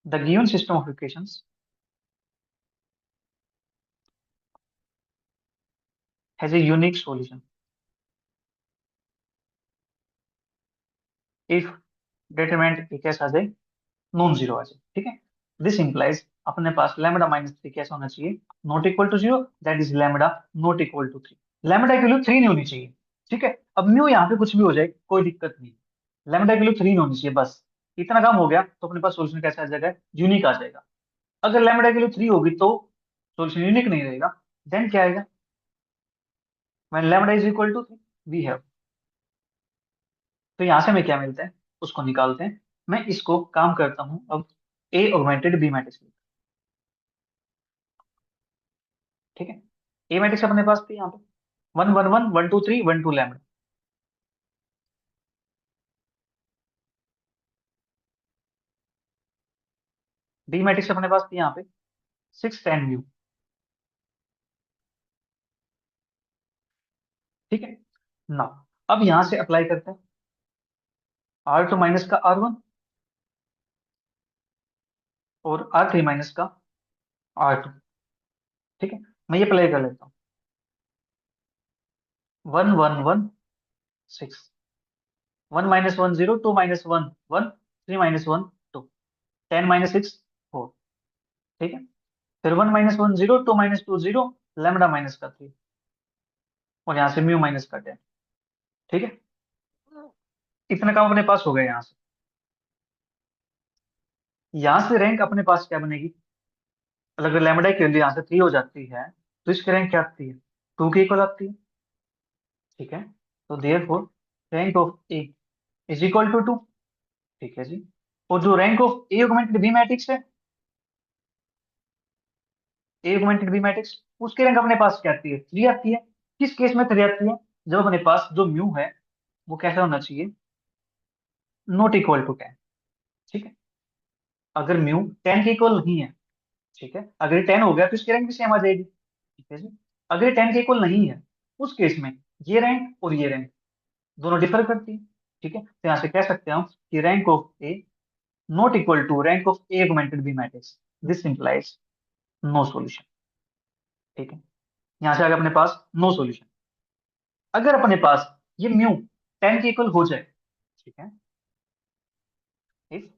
The given system of equations has a unique solution if determinant एक कैसा आ जाए, नॉन जीरो आ जाए। ठीक है, दिस इंप्लाइज अपने पास λ - 3 कैसा होना चाहिए, not equal to zero, that is lambda not equal to 3। Lambda की वैल्यू 3 नहीं होनी चाहिए। ठीक है, अब म्यू यहाँ पे कुछ भी हो जाए कोई दिक्कत नहीं, लैम्बडा की वैल्यू 3 नहीं होनी चाहिए बस। इतना काम हो गया, तो अपने पास सोल्यूशन कैसा आ जाएगा, यूनिक आ जाएगा। अगर लैम्बडा की वैल्यू 3 होगी तो सोल्यूशन यूनिक नहीं रहेगा। देन क्या आएगा, when lambda is equal to 3 we have. तो यहाँ से हमें क्या मिलता है, उसको निकालते हैं। मैं इसको काम करता हूँ अब, ए ऑगमेंटेड बी मैट्रिक्स। ठीक है, ए मैट्रिक्स अपने पास थी यहाँ पे 1 1 1 1 2 3 1 2 लैम्बडा। बी मैट्रिक्स अपने पास थी यहाँ पे 6 10 म्यू। ठीक है ना, अब यहाँ से अप्लाई करते हैं R2 माइनस का R1 और R3 माइनस का R2। ठीक है, मैं ये अप्लाई कर लेता हूँ, 1 1 1 6, 1 - 1 0, 2 - 1 1, 3 - 1 2, 10 - 6 4। ठीक है, फिर 1 - 1 0, 2 - 2 0, λ - 3, और यहाँ से म्यू माइनस का 10। ठीक है, इतना काम अपने पास हो गया यहाँ से। यहाँ से रैंक अपने पास क्या बनेगी, अगर लैम्बडा की वैल्यू यहाँ से 3 हो जाती है, तो इसकी रैंक क्या आती है, 2 के इक्वल आती है। ठीक है, तो therefore rank of A is equal to 2। ठीक है जी, और जो rank of A augmented B matrix है, ए ऑगमेंटेड बी मैट्रिक्स, उसकी रैंक अपने पास क्या आती है, 3 आती है। किस केस में 3 आती है, जब अपने पास जो म्यू है वो कैसा होना चाहिए, नॉट इक्वल टू 10। ठीक है, अगर म्यू 10 के इक्वल नहीं है, ठीक है, अगर ये 10 हो गया तो इसकी रैंक भी सेम आ जाएगी। ठीक है जी, अगर ये 10 के इक्वल नहीं है, उस केस में ये रैंक और ये रैंक दोनों डिफर करती है। ठीक है, तो यहाँ से कह सकते हैं हम कि rank of A not equal to rank of A augmented B matrix, this implies no solution. ठीक है, यहाँ से आगे अपने पास नो सॉल्यूशन। अगर अपने पास ये म्यू 10 के इक्वल हो जाए, ठीक है, if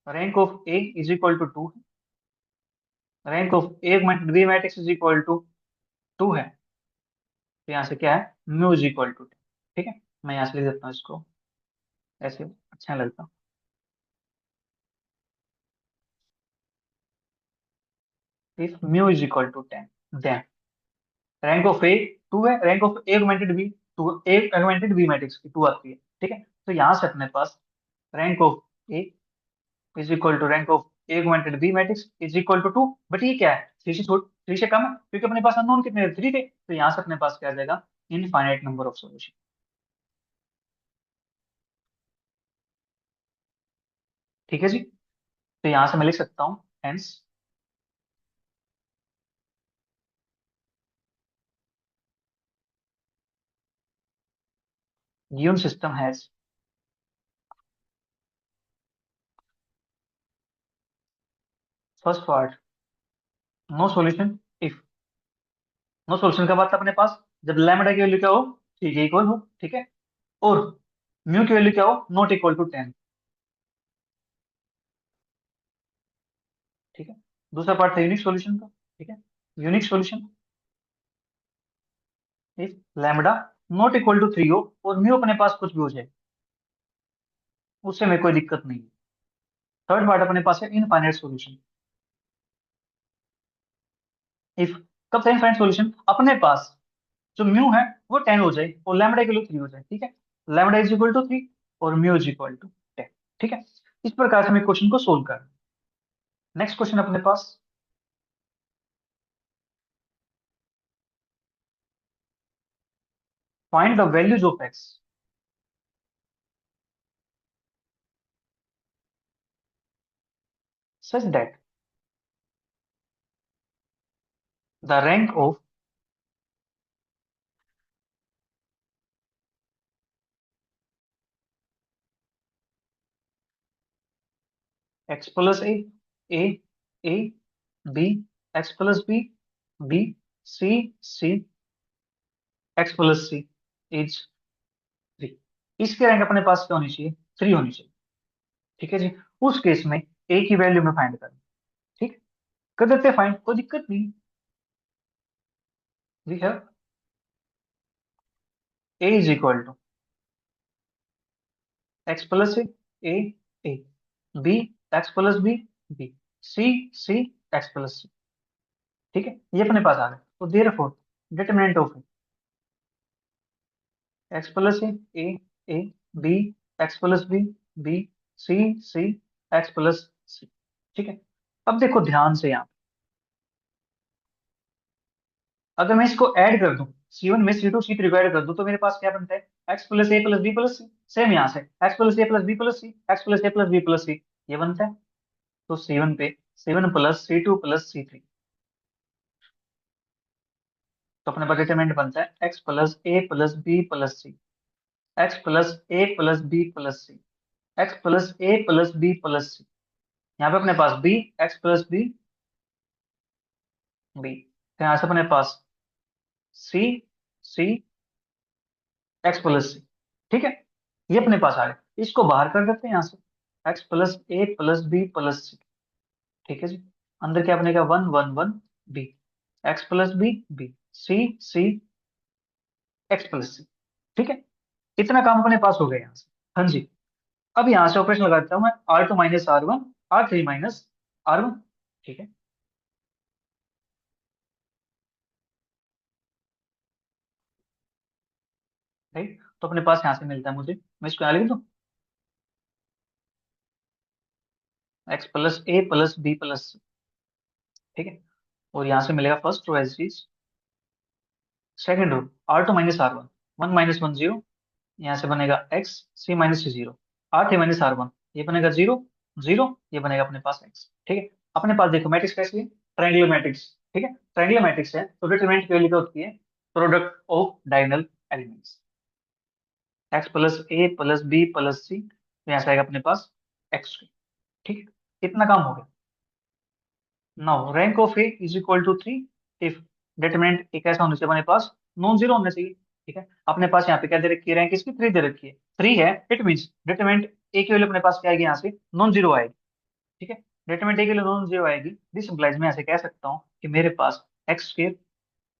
rank of A is equal to 2, rank of A augmented B matrix is equal to 2 है, तो यहाँ से क्या है, म्यू इज इक्वल टू 10। ठीक है, मैं यहाँ से लिख देता हूँ इसको ऐसे, अच्छा लगता। If mu is equal to 10, then rank of A 2 है, rank of A augmented B 2, A augmented B matrix की 2 आती है। ठीक है, तो यहाँ से अपने पास rank of A is equal to rank of A augmented B matrix is equal to 2। But ये क्या है, 3 से कम है, क्योंकि अपने पास अननोन कितने थे, 3 थे। तो यहाँ से अपने पास क्या आ जाएगा, इनफाइनाइट नंबर ऑफ सॉल्यूशन। ठीक है जी, तो यहाँ से मैं लिख सकता हूँ hence given system has first part, no solution if, no solution कब आता है अपने पास, जब लैम्बडा की वैल्यू क्या हो, ठीक है, इक्वल हो, ठीक है, और म्यू की वैल्यू क्या हो, नॉट इक्वल टू 10, ठीक है। दूसरा पार्ट था यूनिक सॉल्यूशन का, ठीक है। Unique solution if lambda not equal to 3 हो और म्यू अपने पास कुछ भी हो जाए, उससे में कोई दिक्कत नहीं है। थर्ड पार्ट अपने पास है इनफाइनाइट सॉल्यूशन, इफ, कब था इनफाइनाइट सॉल्यूशन, अपने पास जो म्यू है वो 10 हो जाए और लैम्बडा की वैल्यू 3 हो जाए, ठीक है। लैम्बडा इज इक्वल टू 3 और म्यू इज इक्वल टू 10, ठीक है। इस प्रकार से हमें क्वेश्चन को सोल्व करना। नेक्स्ट क्वेश्चन अपने पास, find the values of x such that the rank of x plus a, a, b, x plus b, b, c, x plus c is 3। इसकी रैंक अपने पास क्या होनी चाहिए, 3 होनी चाहिए, ठीक है जी। उस केस में a की वैल्यू में फाइंड करना, ठीक, कर देते हैं फाइंड, कोई दिक्कत नहीं। We have a is equal to x plus a, a, b, x plus b, b, c, c, x plus c, ठीक है, ये अपने पास आ गया। तो therefore determinant of x plus a, a, b, x plus b, b, c, c, x plus c, ठीक है। अब देखो ध्यान से यहाँ, अगर मैं इसको ऐड कर दूं, C1 में C2 C3 को ऐड कर दूं, तो मेरे पास क्या बनता है, x plus a plus b plus C. Same यहाँ से x plus a plus b plus c, x plus a plus b plus सी, ये बनता है। तो C1 पे C1 plus C2 plus C3, तो अपने पास डिटरमिनेंट बनता है x plus a plus b plus c, x plus a plus b plus c, x plus a plus b plus c. यहाँ पे अपने पास b, x plus b, b, तो यहाँ से अपने पास सी, सी, एक्स प्लस सी, ठीक है। ये अपने पास आ गया, इसको बाहर कर देते हैं यहाँ से, x plus a plus b plus c, ठीक है जी। अंदर क्या बनेगा, one one one, b, x plus b, b, c, c, x plus c, ठीक है। इतना काम अपने पास हो गया यहाँ से। हाँ जी। अब यहाँ से ऑपरेशन लगाता हूँ मैं, R2 minus R1, R3 minus R1, ठीक है। राइट, तो अपने पास यहाँ से मिलता है मुझे, मैं इसको यहाँ लिख दूँ, x plus a plus b plus, ठीक है। और यहाँ से मिलेगा first row as is, second row R2 minus R1, one minus one zero, यहाँ से बनेगा x, c minus c zero, R3 minus R1, ये बनेगा जीरो, जीरो, ये बनेगा अपने पास एक्स, ठीक है। अपने पास देखो मैट्रिक्स कैसी है, ट्रायंगुलर मैट्रिक्स, ठीक है। ट्रायंगुलर मैट्रिक्स है तो डिटरमिनेंट की वैल्यू क्या होती है, product of diagonal elements, x plus a plus b plus c, तो यहाँ से आएगा अपने पास एक्स, ठीक है। इतना काम हो गया। Now rank of A is equal to 3 if determinant एक ऐसा होना चाहिए अपने पास, नॉन जीरो होना चाहिए, ठीक है। अपने पास यहाँ पे क्या दे रखी है, रैंक इसकी 3 दे रखी है, 3 है, इट मींस डिटरमिनेंट ए की वैल्यू अपने पास क्या आएगी, यहाँ से नॉन जीरो आएगी, ठीक है। डिटरमिनेंट ए की वैल्यू नॉन जीरो आएगी, दिस इंप्लाइज मैं ऐसे कह सकता हूँ कि मेरे पास x square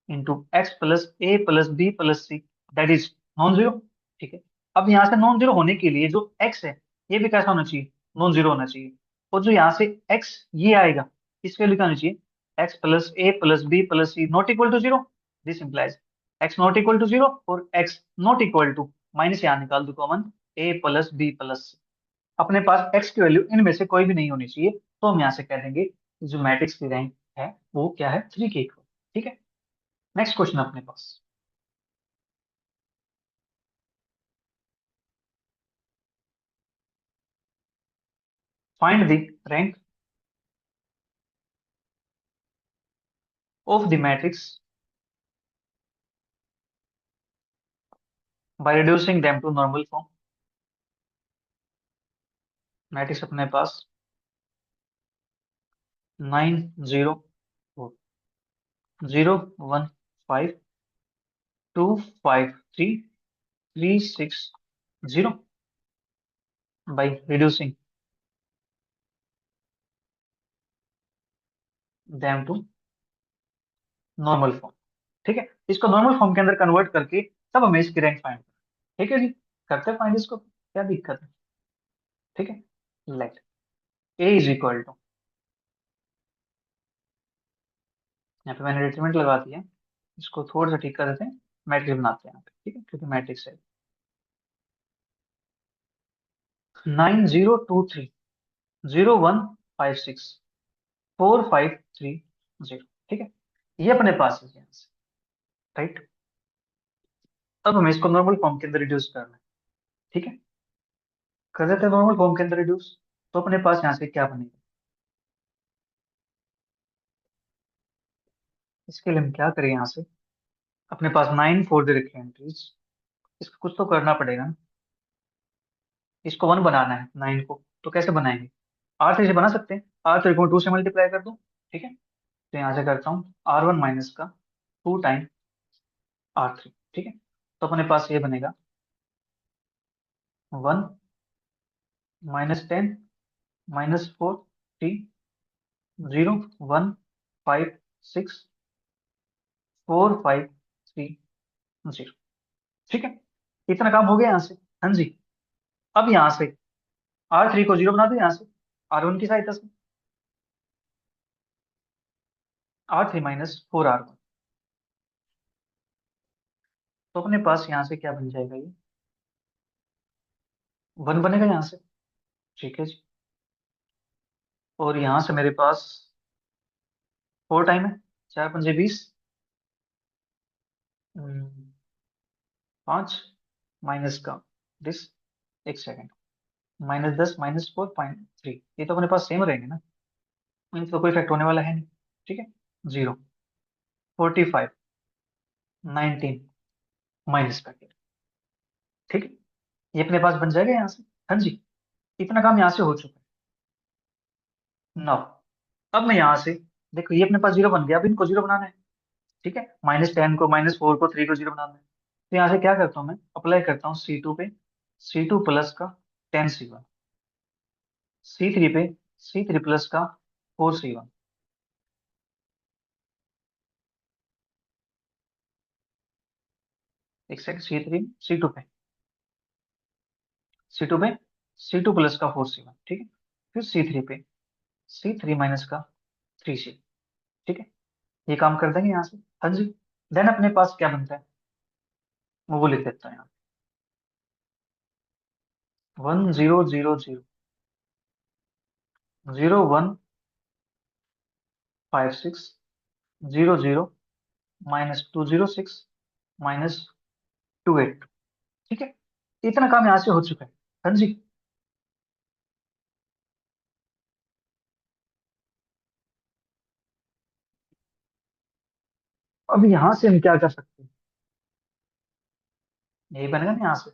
into x plus a plus b plus c, that is non zero, ठीक है। अब यहाँ से नॉन जीरो होने के लिए जो एक्स है ये भी कैसा होना चाहिए, नॉन जीरो होना चाहिए। और जो यहाँ से एक्स ये आएगा, इसके वैल्यू क्या होनी चाहिए, x plus a plus b plus c not equal to zero, this implies x not equal to zero और x not equal to, minus यहाँ निकाल दो common, a plus b plus c. अपने पास एक्स की वैल्यू इनमें से कोई भी नहीं होनी चाहिए, तो हम यहाँ से कह देंगे कि जो मैट्रिक्स की रैंक है वो क्या है, 3 के इक्वल, ठीक है। नेक्स्ट क्वेश्चन अपने पास, find the rank of the matrix by reducing them to normal form. Matrix अपने पास 9 0 4 0 1 5 2 5 3 3 6 0 by reducing them to normal form. ठीक है, इसको नॉर्मल फॉर्म के अंदर कन्वर्ट करके तब हमें इसकी रैंक फाइंड करना है। ठीक है जी, करते हैं फाइंड इसको, क्या दिक्कत है। ठीक है, let A is equal to, यहाँ पे मैंने डिटरमिनेंट लगा दिया है, इसको थोड़ा सा ठीक कर देते हैं, मैट्रिक्स बनाते हैं यहाँ पे। ठीक है, क्योंकि मैट्रिक्स है 9 0 2 3 0 1 5 6 4 5 3 0। ठीक है, ये अपने पास है यहाँ से, राइट। अब हमें इसको नॉर्मल फॉर्म के अंदर रिड्यूस करना है। ठीक है, कर देते हैं नॉर्मल फॉर्म के अंदर रिड्यूस। तो अपने पास यहाँ से क्या बनेगा, इसके लिए हम क्या करें, यहाँ से अपने पास 9 4 दे रखे हैं एंट्रीज, इसको कुछ तो करना पड़ेगा ना। इसको 1 बनाना है 9 को, तो कैसे बनाएंगे, R3 से बना सकते हैं, R3 को 2 से मल्टीप्लाई कर दो। ठीक है, तो यहाँ से करता हूँ R1 माइनस का 2 टाइम R3। ठीक है, तो अपने पास ये बनेगा 1 - 10 - 4 3 0 1 5 6 4 5 3 0। ठीक है, इतना काम हो गया यहाँ से। हाँ जी, अब यहाँ से R3 को 0 बना दो, यहाँ से R1 की सहायता से, R3 माइनस 4 R1। तो अपने पास यहाँ से क्या बन जाएगा, ये 1 बनेगा यहाँ से। ठीक है जी, और यहाँ से मेरे पास 4 टाइम है, 4 × 5 = 20, 5 माइनस का दिस, एक सेकेंड, -10 - 4.3, ये तो अपने पास सेम रहेंगे ना, इनसे तो कोई इफेक्ट होने वाला है नहीं। ठीक है, 0 45 19 माइनस का क्या। ठीक है, ये अपने पास बन जाएगा यहाँ से। हाँ जी, इतना काम यहाँ से हो चुका है। नाउ अब मैं यहाँ से, देखो ये अपने पास 0 बन गया, अब इनको 0 बनाना है। ठीक है, -10 को, -4 को, 3 को 0 बनाना है। तो यहाँ से क्या करता हूँ मैं, अप्लाई करता हूँ C2 पे, C2 प्लस का 10C1, C3 पे C3 प्लस का 4C1। एक सेकंड, C2 पे C2 प्लस का 4C1। ठीक है, फिर C3 पे C3 माइनस का 3C। ठीक है, ये काम कर देंगे यहाँ से। हाँ जी, देन अपने पास क्या बनता है, मैं वो लिख देता हूँ यहाँ, 1 0 0 0 0 1 5 6 0 0 -206 -28। ठीक है, इतना काम यहाँ से हो चुका है। हाँ जी, अब यहाँ से हम क्या कर सकते हैं, यही बनेगा ना यहाँ से,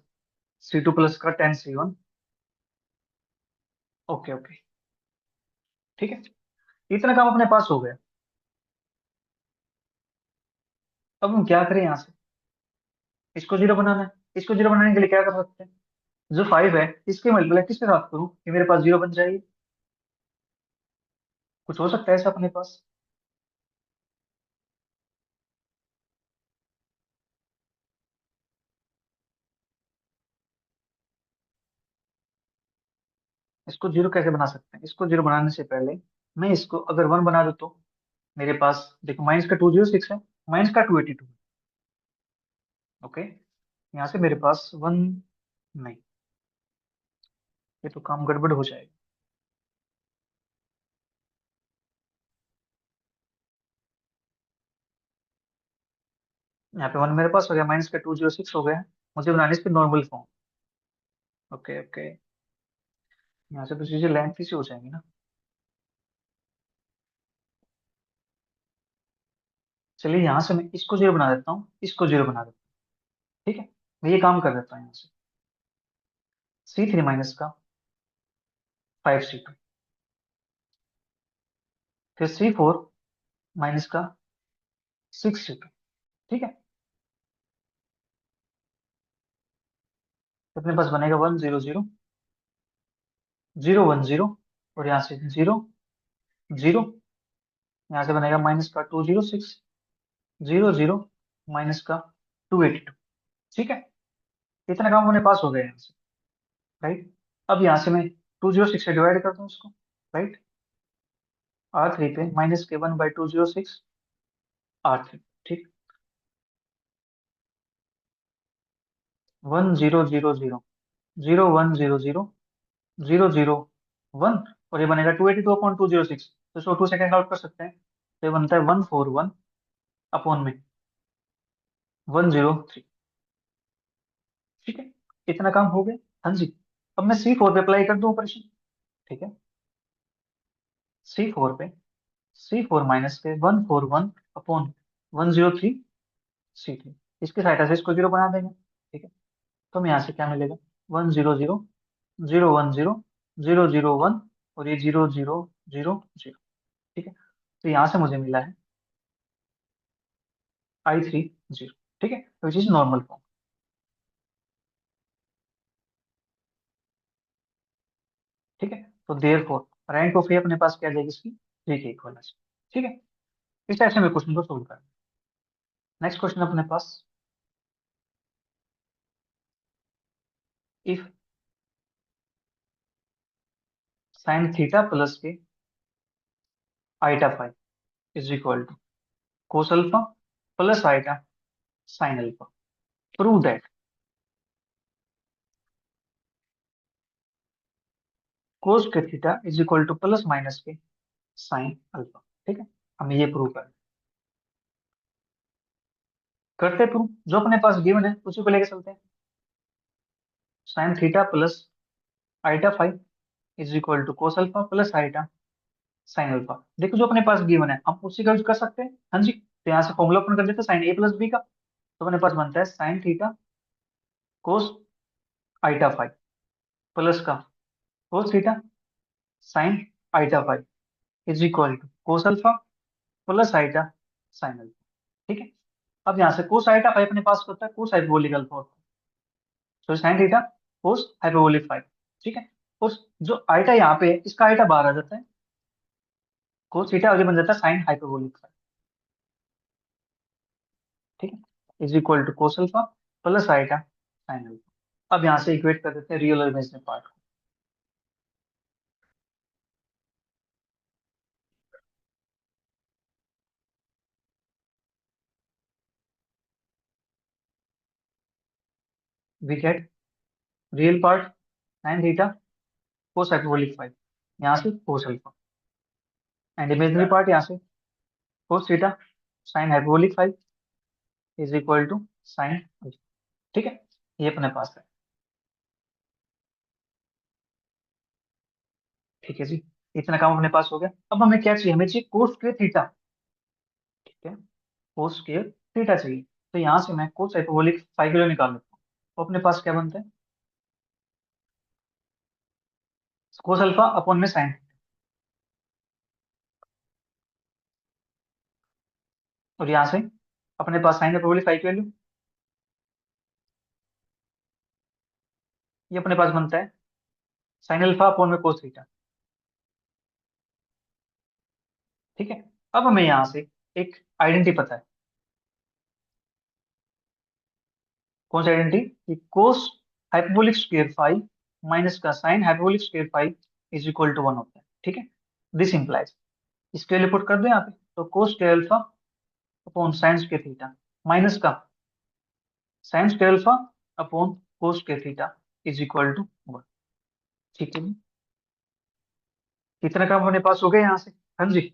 C2 प्लस का 10C1। ओके ओके, ठीक है, इतना काम अपने पास हो गया। अब हम क्या करें यहाँ से, इसको 0 बनाना है। इसको 0 बनाने के लिए क्या कर सकते हैं, जो 5 है इसके मल्टीप्लाई किसके साथ करूँ कि मेरे पास 0 बन जाएगी, कुछ हो सकता है ऐसा अपने पास। इसको 0 कैसे बना सकते हैं, इसको 0 बनाने से पहले मैं इसको अगर 1 बना दूं तो मेरे पास देखो, माइनस का 206 है, माइनस का 282 है। ओके, यहाँ से मेरे पास 1 नहीं, ये तो काम गड़बड़ हो जाएगा। यहाँ पे 1 मेरे पास हो गया, माइनस का 206 हो गया, मुझे बनाने इस पे नॉर्मल फॉर्म। ओके ओके, यहाँ से तो चीजें लेंथी सी हो जाएंगी ना। चलिए यहाँ से मैं इसको 0 बना देता हूँ, इसको 0 बना देता हूँ। ठीक है, मैं ये काम कर देता हूँ यहाँ से, C3 माइनस का 5C2। फिर C4 माइनस का 6C2। ठीक है, तो अपने पास बनेगा 1 0 0 0 1 0, और यहाँ से 0 0, यहाँ से बनेगा माइनस का 2 0 6 0 0 माइनस का 282। ठीक है, इतना काम होने पास हो गया यहाँ से, राइट। अब यहाँ से मैं 206 से डिवाइड करता हूँ उसको, राइट। R3 पे माइनस के 1/206 R3। ठीक, 1 0 0 0 0 1 0 0 और ये बनेगा 282/206, तो इसको 2 सेकेंड आउट कर सकते हैं, तो ये बनता है 141 अपॉन में 103। ठीक है, इतना काम हो गया। हाँ जी, अब मैं C4 पे अप्लाई कर दूं ऑपरेशन। ठीक है, C4 पे C4 माइनस के 141 अपॉन 103 C3, इसकी सहायता से इसको 0 बना देंगे। ठीक है, तो हमें यहाँ से क्या मिलेगा, 1 0 0 0 1 0 0 1 और ये 0 0 0 0। ठीक है, तो यहाँ से मुझे मिला है I30। ठीक है, विच इज नॉर्मल फॉर्म। ठीक है, तो देयर फोर रैंक ऑफ ए अपने पास क्या आ जाएगी इसकी, 3 के इक्वल है। ठीक है, इस टाइप से मैं क्वेश्चन को सोल्व करें। नेक्स्ट क्वेश्चन अपने पास, इफ साइन थीटा प्लस के iota five is equal to cos alpha plus iota sine alpha, prove that cos के theta is equal to plus minus k sine alpha. ठीक है, हमें ये प्रूव करना है। करते प्रूव, जो अपने पास गिवन है उसी को लेके चलते हैं। Sine theta plus iota five is equal to cos alpha plus iota sine alpha. देखो जो अपने पास गिवन है हम उसी का यूज कर सकते हैं। हाँ जी, तो यहाँ से फॉर्मूला ओपन कर देते हैं साइन ए प्लस बी का, तो अपने पास बनता है sine theta cos iota five plus का cos theta sine iota five is equal to cos alpha plus iota sine alpha. ठीक है, अब यहाँ से कोस आइटा फाइव अपने पास होता है कोस हाइपरबोलिक अल्फा होता है, तो sign theta cos hyperbolic phi. ठीक है, और जो आइटा यहाँ पे है इसका आइटा बाहर आ जाता है, कोस थीटा आगे बन जाता है साइन हाइपरबोलिक फाइव। ठीक है, is equal to cos alpha plus iota sine alpha. अब यहाँ से इक्वेट कर देते हैं रियल और इमेजिनरी पार्ट को। We get real part sine theta cos hyperbolic phi, यहाँ से cos alpha, and imaginary part यहाँ से cos theta sine hyperbolic phi is equal to sine alpha. ठीक है, ये अपने पास है। ठीक है जी, इतना काम अपने पास हो गया। अब हमें क्या चाहिए, हमें चाहिए कोस स्क्वायर थीटा। ठीक है, कोस स्क्वायर थीटा चाहिए, तो यहाँ से मैं कोस हाइपरबोलिक फाइव किलो निकाल लेता हूँ, तो अपने पास क्या बनता है, कोस अल्फा अपॉन में साइन, और यहाँ से अपने पास साइन हाइपरबोलिक फाइव की वैल्यू, ये अपने पास बनता है साइन अल्फा अपॉन में कोस थीटा। ठीक है, अब हमें यहाँ से एक आइडेंटिटी पता है, कौन सी आइडेंटिटी, कि cos hyperbolic square phi minus का sine hyperbolic square phi is equal to one होता है। ठीक है, दिस इंप्लाइज, इसके लिए पुट कर दो यहाँ पे, तो cos square alpha upon sine square theta minus का sine square alpha upon cos square theta is equal to one. ठीक है जी, कितना काम अपने पास हो गया यहाँ से। हाँ जी,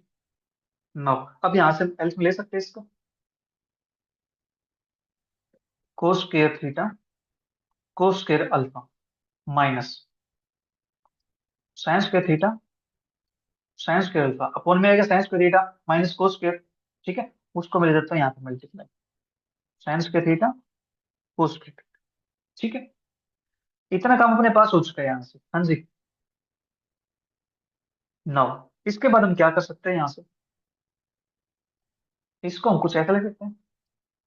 नौ। अब यहाँ से एल्स में ले सकते हैं इसको, कोस स्क्वायर थीटा कोस square alpha minus sign square theta sine square alpha upon में आएगा sign square theta minus cos square. ठीक है, उसको मैं ले देता हूँ यहाँ पे मल्टीप्लाई, साइन स्क्वायर थीटा कोस स्क्वायर। ठीक है, इतना काम अपने पास हो चुका है यहाँ से। हाँ जी, नौ। इसके बाद हम क्या कर सकते हैं यहाँ से, इसको हम कुछ ऐसा लिख सकते हैं,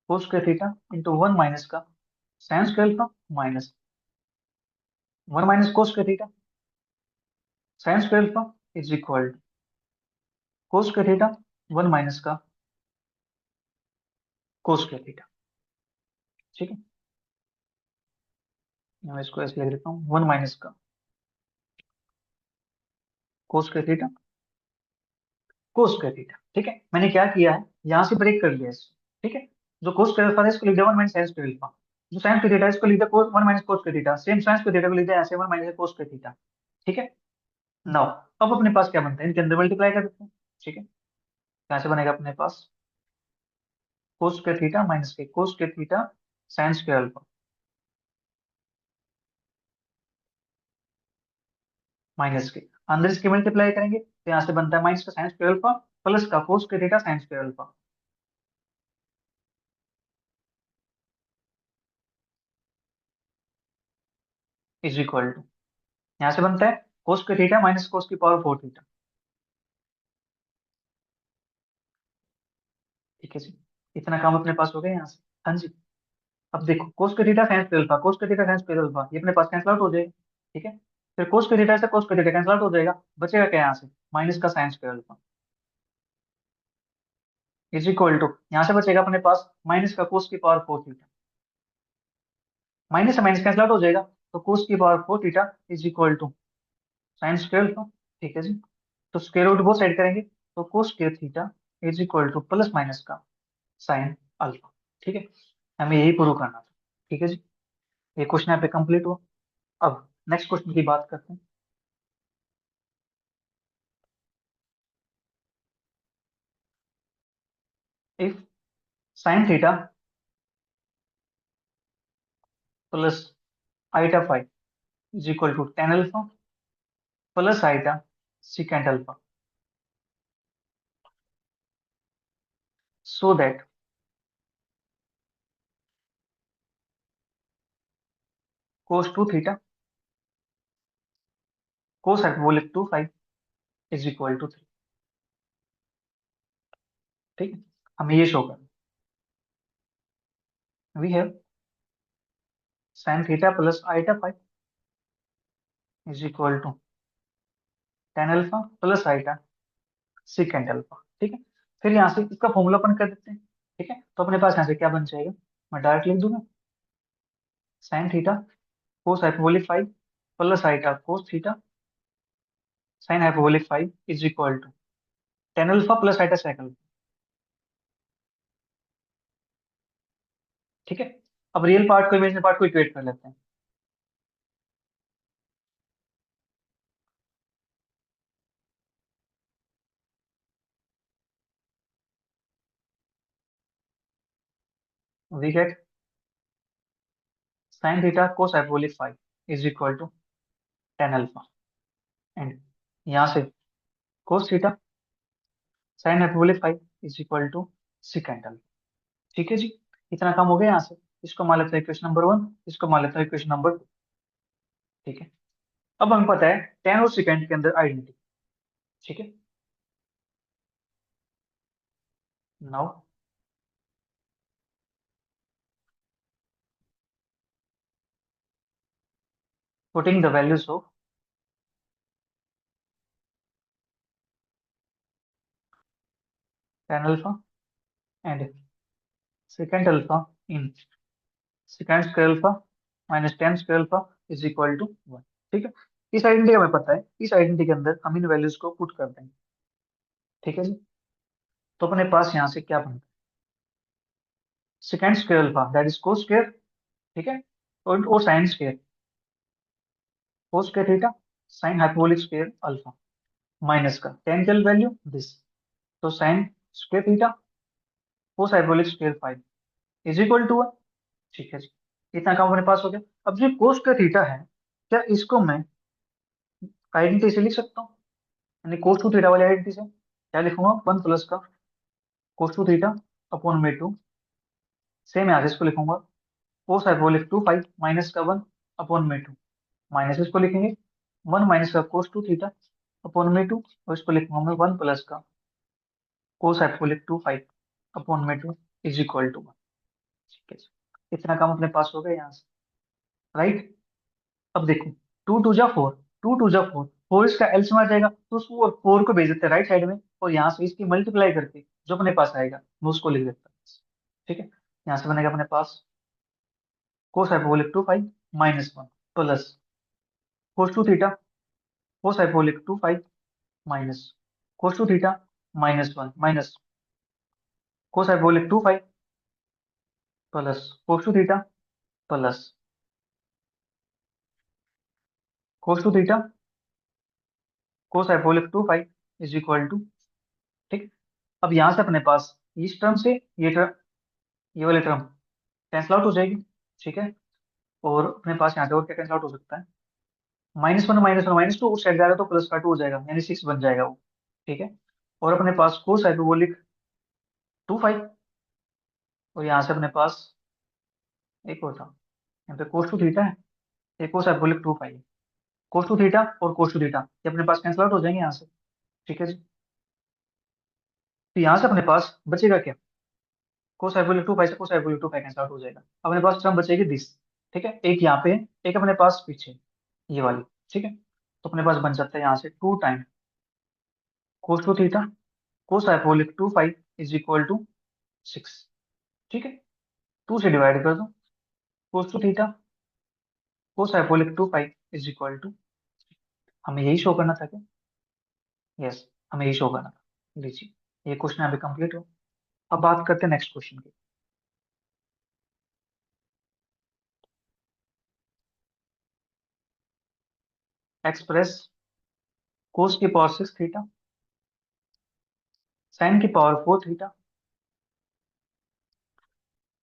कोस के थीटा इंटू वन माइनस का sine square alpha minus one minus cos के theta sine square alpha is equal to cos के थीटा वन माइनस का कोस के थीटा। ठीक है, मैं इसको ऐसे लिख देता हूँ, वन माइनस का कोस के थीटा कोस के थीटा। ठीक है, मैंने क्या किया है, यहाँ से ब्रेक कर लिया इसको। ठीक है, जो कोस के अल्फा है इसको लिख दिया one minus sign square alpha, जो साइन के थीटा है इसको लिख दिया वन माइनस कोस के थीटा, सेम साइन के थीटा को लिख दिया ऐसे वन माइनस कोस के थीटा। ठीक है, नाउ अब अपने पास क्या बनता है, इनके अंदर मल्टीप्लाई कर देते हैं। ठीक है, यहाँ से बनेगा अपने पास कोस के थीटा माइनस के कोस के theta sine square alpha minus के, अंदर इसके मल्टीप्लाई करेंगे तो यहाँ से बनता है माइनस का साइन स्क्वायर अल्फा प्लस का कोस के theta sine square alpha is equal to, यहाँ से बनता है कोस के थीटा माइनस कोस की पावर फोर थीटा। ठीक है जी, इतना काम अपने पास हो गया यहाँ से। हाँ जी, अब देखो कोस के theta sine square alpha cos के थीटा साइन स्क्वायर अल्फा ये अपने पास कैंसिल आउट हो जाएगा। ठीक है, फिर कोस के थीटा से कोस के थीटा कैंसिल आउट हो जाएगा, बचेगा क्या यहाँ से, माइनस का sine square alpha is equal to, यहाँ से बचेगा अपने पास माइनस का कोस की पावर फोर थीटा, माइनस से माइनस कैंसिल आउट हो जाएगा, तो कोस की power four theta is equal to sine square alpha. ठीक है जी, तो स्क्वायर रूट बोथ साइड करेंगे तो cos square theta is equal to plus minus का साइन अल्फा। ठीक है, हमें यही प्रूव करना था। ठीक है जी, ये क्वेश्चन यहाँ पे कंप्लीट हुआ। अब नेक्स्ट क्वेश्चन की बात करते हैं। If sine theta plus iota five is equal to tan alpha plus iota secant alpha, so that cos two theta cos hyperbolic two phi is equal to three. ठीक है, हमें ये शो करना, we have sine theta plus iota five is equal to tan alpha plus iota secant alpha. ठीक है, फिर यहाँ से इसका फॉर्मूला अपन कर देते हैं। ठीक है, तो अपने पास यहाँ से क्या बन जाएगा, मैं डायरेक्ट लिख दूंगा, sine theta cos hyperbolic phi plus iota cos theta sine hyperbolic phi is equal to tan alpha plus iota sec alpha. ठीक है, अब रियल पार्ट को इमेजिनरी पार्ट को इक्वेट कर लेते हैं। We get sine theta cos hyperbolic phi is equal to tan alpha and यहाँ से cos theta sine hyperbolic phi is equal to secant alpha. ठीक है जी, इतना काम हो गया यहाँ से। इसको मान लेते हैं इक्वेशन नंबर वन, इसको मान लेते हैं इक्वेशन नंबर टू। ठीक है, अब हमें पता है टेन और सेकेंड के अंदर आइडेंटिटी। ठीक है, now putting the values of tan alpha and secant alpha in secant square alpha minus tan square alpha is equal to one. ठीक है, इस आइडेंटिटी हमें पता है, इस आइडेंटिटी के अंदर हम इन वैल्यूज को पुट कर देंगे। ठीक है जी, तो अपने पास यहाँ से क्या बनता है, secant square alpha that is cos square. ठीक है, और sine square cos square theta sine hyperbolic square alpha minus का टेंजेंट वैल्यू दिस, तो sine square theta cos hyperbolic square phi is equal to one. ठीक है जी, इतना काम अपने पास हो गया। अब जो कोस स्क्वायर थीटा है, क्या इसको मैं आइडेंटिटी से लिख सकता हूँ, यानी कोस टू थीटा वाली आइडेंटिटी से क्या लिखूंगा, वन प्लस का कोस टू थीटा अपॉन में टू, सेम यहाँ से इसको लिखूंगा कोस हाइपरबोलिक टू फाइव माइनस का वन अपॉन में टू, माइनस इसको लिखेंगे वन माइनस का कोस टू थीटा अपॉन में टू, और इसको लिखूंगा मैं वन प्लस का कोस हाइपरबोलिक टू फाइव अपॉन में 2 इज इक्वल टू 1। ठीक है जी। इतना काम अपने पास हो गया यहाँ से, राइट। अब देखो, 2 2 जा 4, 2 2 जा 4, 4 इसका एल्सियम आ जाएगा, तो उसको 4 को भेज देते हैं राइट साइड में, और यहाँ से इसकी मल्टीप्लाई करके जो अपने पास आएगा वो उसको लिख देता है। ठीक है, यहाँ से बनेगा अपने पास cos hyperbolic 2 pi minus 1 plus cos 2 theta cos hyperbolic 2 pi minus cos 2 theta minus 1 minus cos hyperbolic 2 pi plus cos 2 theta plus cos 2 theta cos hyperbolic 2 pi is equal to. ठीक। अब यहाँ से अपने पास इस टर्म से ये term, ये वाली टर्म कैंसिल आउट हो जाएगी। ठीक है, और अपने पास यहाँ पे और क्या कैंसिल आउट हो सकता है, -1 -1 -2 उस साइड जाएगा तो प्लस का 2 हो जाएगा, यानी 6 बन जाएगा वो। ठीक है, और अपने पास कोस हाइपरबोलिक 2 पाई, और यहाँ से अपने पास एक और था, यहाँ पे कोस 2 थीटा है, एक कोस हाइपरबोलिक 2 पाई है। कोस 2 थीटा और कोस 2 थीटा ये अपने पास कैंसिल आउट हो जाएंगे यहाँ से। ठीक है जी, तो यहाँ से अपने पास बचेगा क्या, कोस हाइपरबोलिक 2 पाई से कोस हाइपरबोलिक 2 पाई कैंसिल आउट हो जाएगा, अपने पास टर्म बचेगी दिस। ठीक है, एक यहाँ पे है, एक अपने पास पीछे, ये वाली। ठीक है, तो अपने पास बन जाता है यहाँ से 2 time cos 2 theta cos hyperbolic 2 pi is equal to 6। ठीक है, 2 से डिवाइड कर दो, cos 2 theta cos hyperbolic 2 pi is equal to, हमें यही शो करना था क्या, यस, हमें यही शो करना था। लीजिए, ये क्वेश्चन अभी कंप्लीट हो। अब बात करते हैं नेक्स्ट क्वेश्चन की। एक्सप्रेस कोस की पावर 6 थीटा साइन की power 4 theta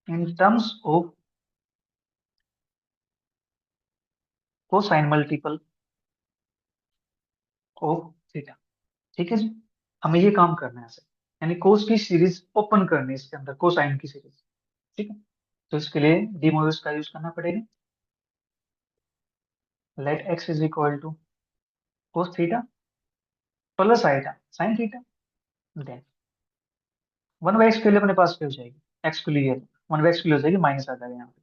in terms of cosine multiple of theta. ठीक है जी, हमें ये काम करना है ऐसे, यानी कोस की सीरीज ओपन करनी है इसके अंदर, कोसाइन की सीरीज। ठीक है, तो इसके लिए डी मोरिस का यूज करना पड़ेगा। Let x is equal to cos theta plus आएगा साइन थीटा, देन 1/x के लिए अपने पास क्या हो जाएगी, एक्स के लिए 1/x के लिए हो जाएगी माइनस आ जाएगा यहाँ पे,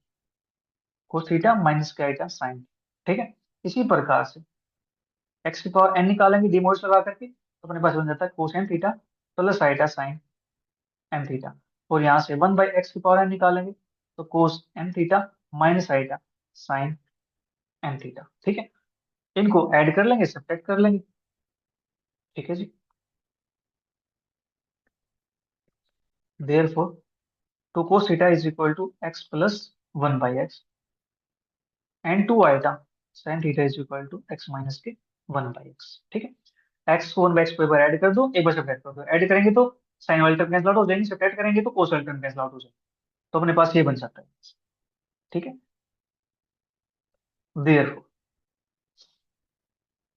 कोस थीटा माइनस क्या आएगा साइन। ठीक है, इसी प्रकार से एक्स की पावर n निकालेंगे डीमोड्स लगा करके, तो अपने पास बन जाता है cosine theta plus iota sine n theta, और यहाँ से 1/x की पावर n निकालेंगे तो cos n theta minus iota sine n theta. ठीक है, इनको ऐड कर लेंगे, सब्ट्रैक्ट कर लेंगे। ठीक है जी, therefore 2 cos theta is equal to x plus 1/x and 2 iota sine theta is equal to x minus k 1/x। ठीक है, x को 1/x को एक बार ऐड कर दो, एक बार सब्ट्रैक्ट कर दो, ऐड करेंगे तो साइन वाली टर्म कैंसिल आउट हो जाएंगी, सब्ट्रैक्ट करेंगे तो कोस वाली टर्म कैंसिल आउट हो जाएगी, तो अपने पास ये बन जाता है। ठीक है, देयरफॉर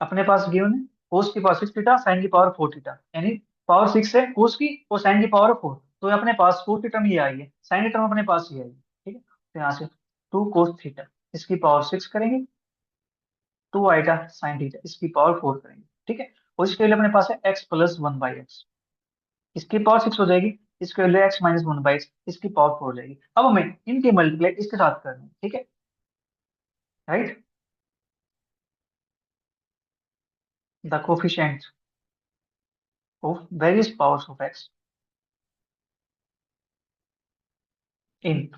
अपने पास गिवन है कोस की पावर 6 थीटा साइन की पावर 4 थीटा, यानी पावर 6 है कोस की और साइन की पावर 4, तो अपने पास कोस की टर्म ये आई है, साइन की टर्म अपने पास ये आई है। ठीक है, तो यहाँ से 2 cos थीटा इसकी पावर 6 करेंगे, 2 आइटा साइन थीटा इसकी पावर 4 करेंगे। ठीक है, और इसके लिए अपने पास है x प्लस 1/x, इसकी पावर 6 हो जाएगी, इसके लिए x माइनस 1/x इसकी पावर 4 हो जाएगी। अब हमें इनकी मल्टीप्लाई इसके साथ करनी है। ठीक है, right, the coefficient of various powers of x in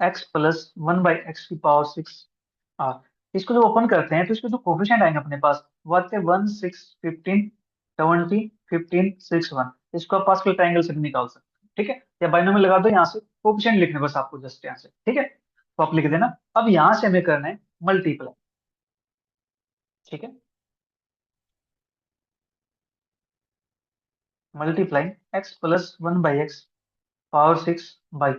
x plus 1/x की पावर 6। हाँ, इसको जब ओपन करते हैं तो इसके जो कोफिशिएंट आएंगे अपने पास वो आते हैं 1 6 15 20 15 6 1, इसको आप पास्कल ट्रायंगल से भी निकाल सकते हैं। ठीक है, या बाइनोमियल लगा दो यहाँ से, कोफिशिएंट लिखने बस आपको जस्ट यहाँ से। ठीक है, तो आप लिख देना। अब यहाँ से हमें करना है मल्टीप्लाई। ठीक है, multiply x plus 1/x power 6 by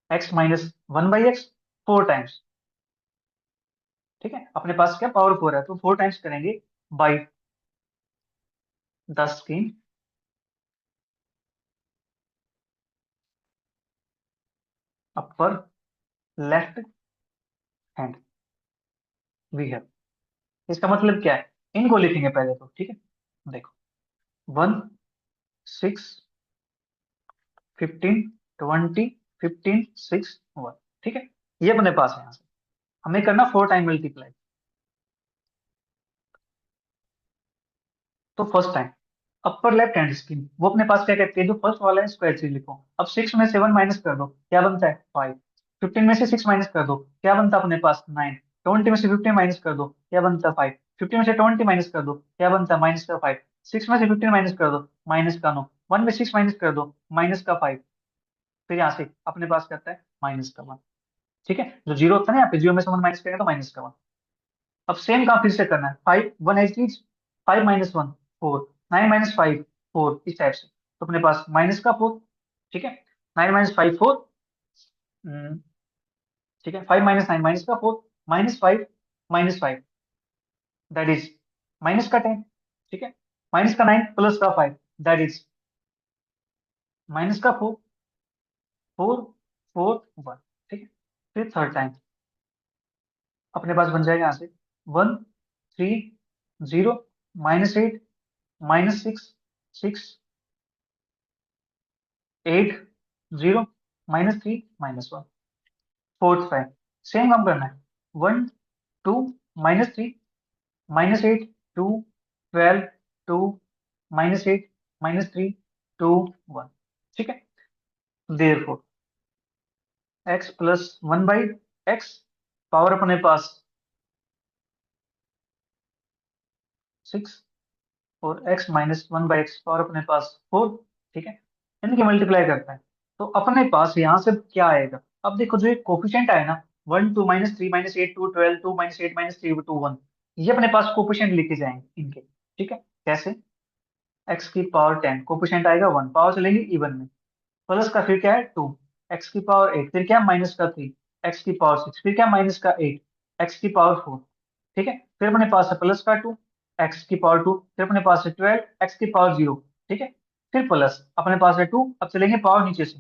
x minus 1/x 4 times. ठीक है, अपने पास क्या पावर 4 है तो 4 टाइम्स करेंगे बाई 10 की upper left hand we have. इसका मतलब क्या है, इनको लिखेंगे पहले तो। ठीक है, देखो 1 6 15, 20, 15, 6, 1। ठीक है, ये अपने पास है। यहाँ से हमें करना 4 टाइम मल्टीप्लाई। तो फर्स्ट टाइम अपर लेफ्ट हैंड स्क्रीन वो अपने पास क्या कहती है, जो फर्स्ट वाला है स्क्वायर चीज लिखो। अब 6 में से 1 माइनस कर दो, क्या बनता है 5। 15 में से 6 माइनस कर दो, क्या बनता है अपने पास 9। 20 में से 15 माइनस कर दो, क्या बनता है 5। 50 में से 20 माइनस कर दो, क्या बनता है माइनस का 5। 6 में से 15 माइनस कर दो, माइनस का 9। 1 में 6 माइनस कर दो, माइनस का 5। फिर यहाँ से अपने पास करता है माइनस का 1। ठीक है, जो जीरो होता है ना यहाँ पे, जीरो में से 1 माइनस करेंगे तो माइनस का 1। अब सेम काम फिर से करना है। 5 1 एज लीज, 5 माइनस 1 4, 9 माइनस 5 4, इस टाइप से। तो अपने पास माइनस का 4। ठीक है, 9 माइनस 5 4। ठीक है, 5 माइनस 9 माइनस का 4, minus 5 minus 5, that is minus का 10। ठीक है, माइनस का 9 प्लस का 5, दैट इज माइनस का 4 4 4 1। ठीक है, फिर थर्ड टाइम अपने पास बन जाएगा यहाँ से 1 3 0 -8 -6 6 8 0 -3 -1 फोर्थ टाइम सेम काम करना है। 1 2 -3 -8 2 12 2 -8 -3 2 1। ठीक है, therefore x plus 1/x power अपने पास 6 और x माइनस 1/x पावर अपने पास 4। ठीक है, इनकी मल्टीप्लाई करता है तो अपने पास यहाँ से क्या आएगा। अब देखो जो एक कोफिशिएंट आए ना, 1 2 -3 -8 2 12 2 -8 -3 2 1, ये अपने पास कोफिशिएंट लिखे जाएंगे इनके। ठीक है, कैसे, x की पावर 10 कोफिशिएंट आएगा 1, पावर चलेंगे इवन में, प्लस का फिर क्या है 2, एक्स की पावर 8, फिर क्या माइनस का 3, एक्स की पावर 6, फिर क्या माइनस का 8, एक्स की पावर 4। ठीक है, फिर अपने पास है प्लस का 2, एक्स की पावर 2, फिर अपने पास है 12 एक्स की पावर 0। ठीक है, फिर प्लस अपने पास है 2, अब चलेंगे पावर नीचे से,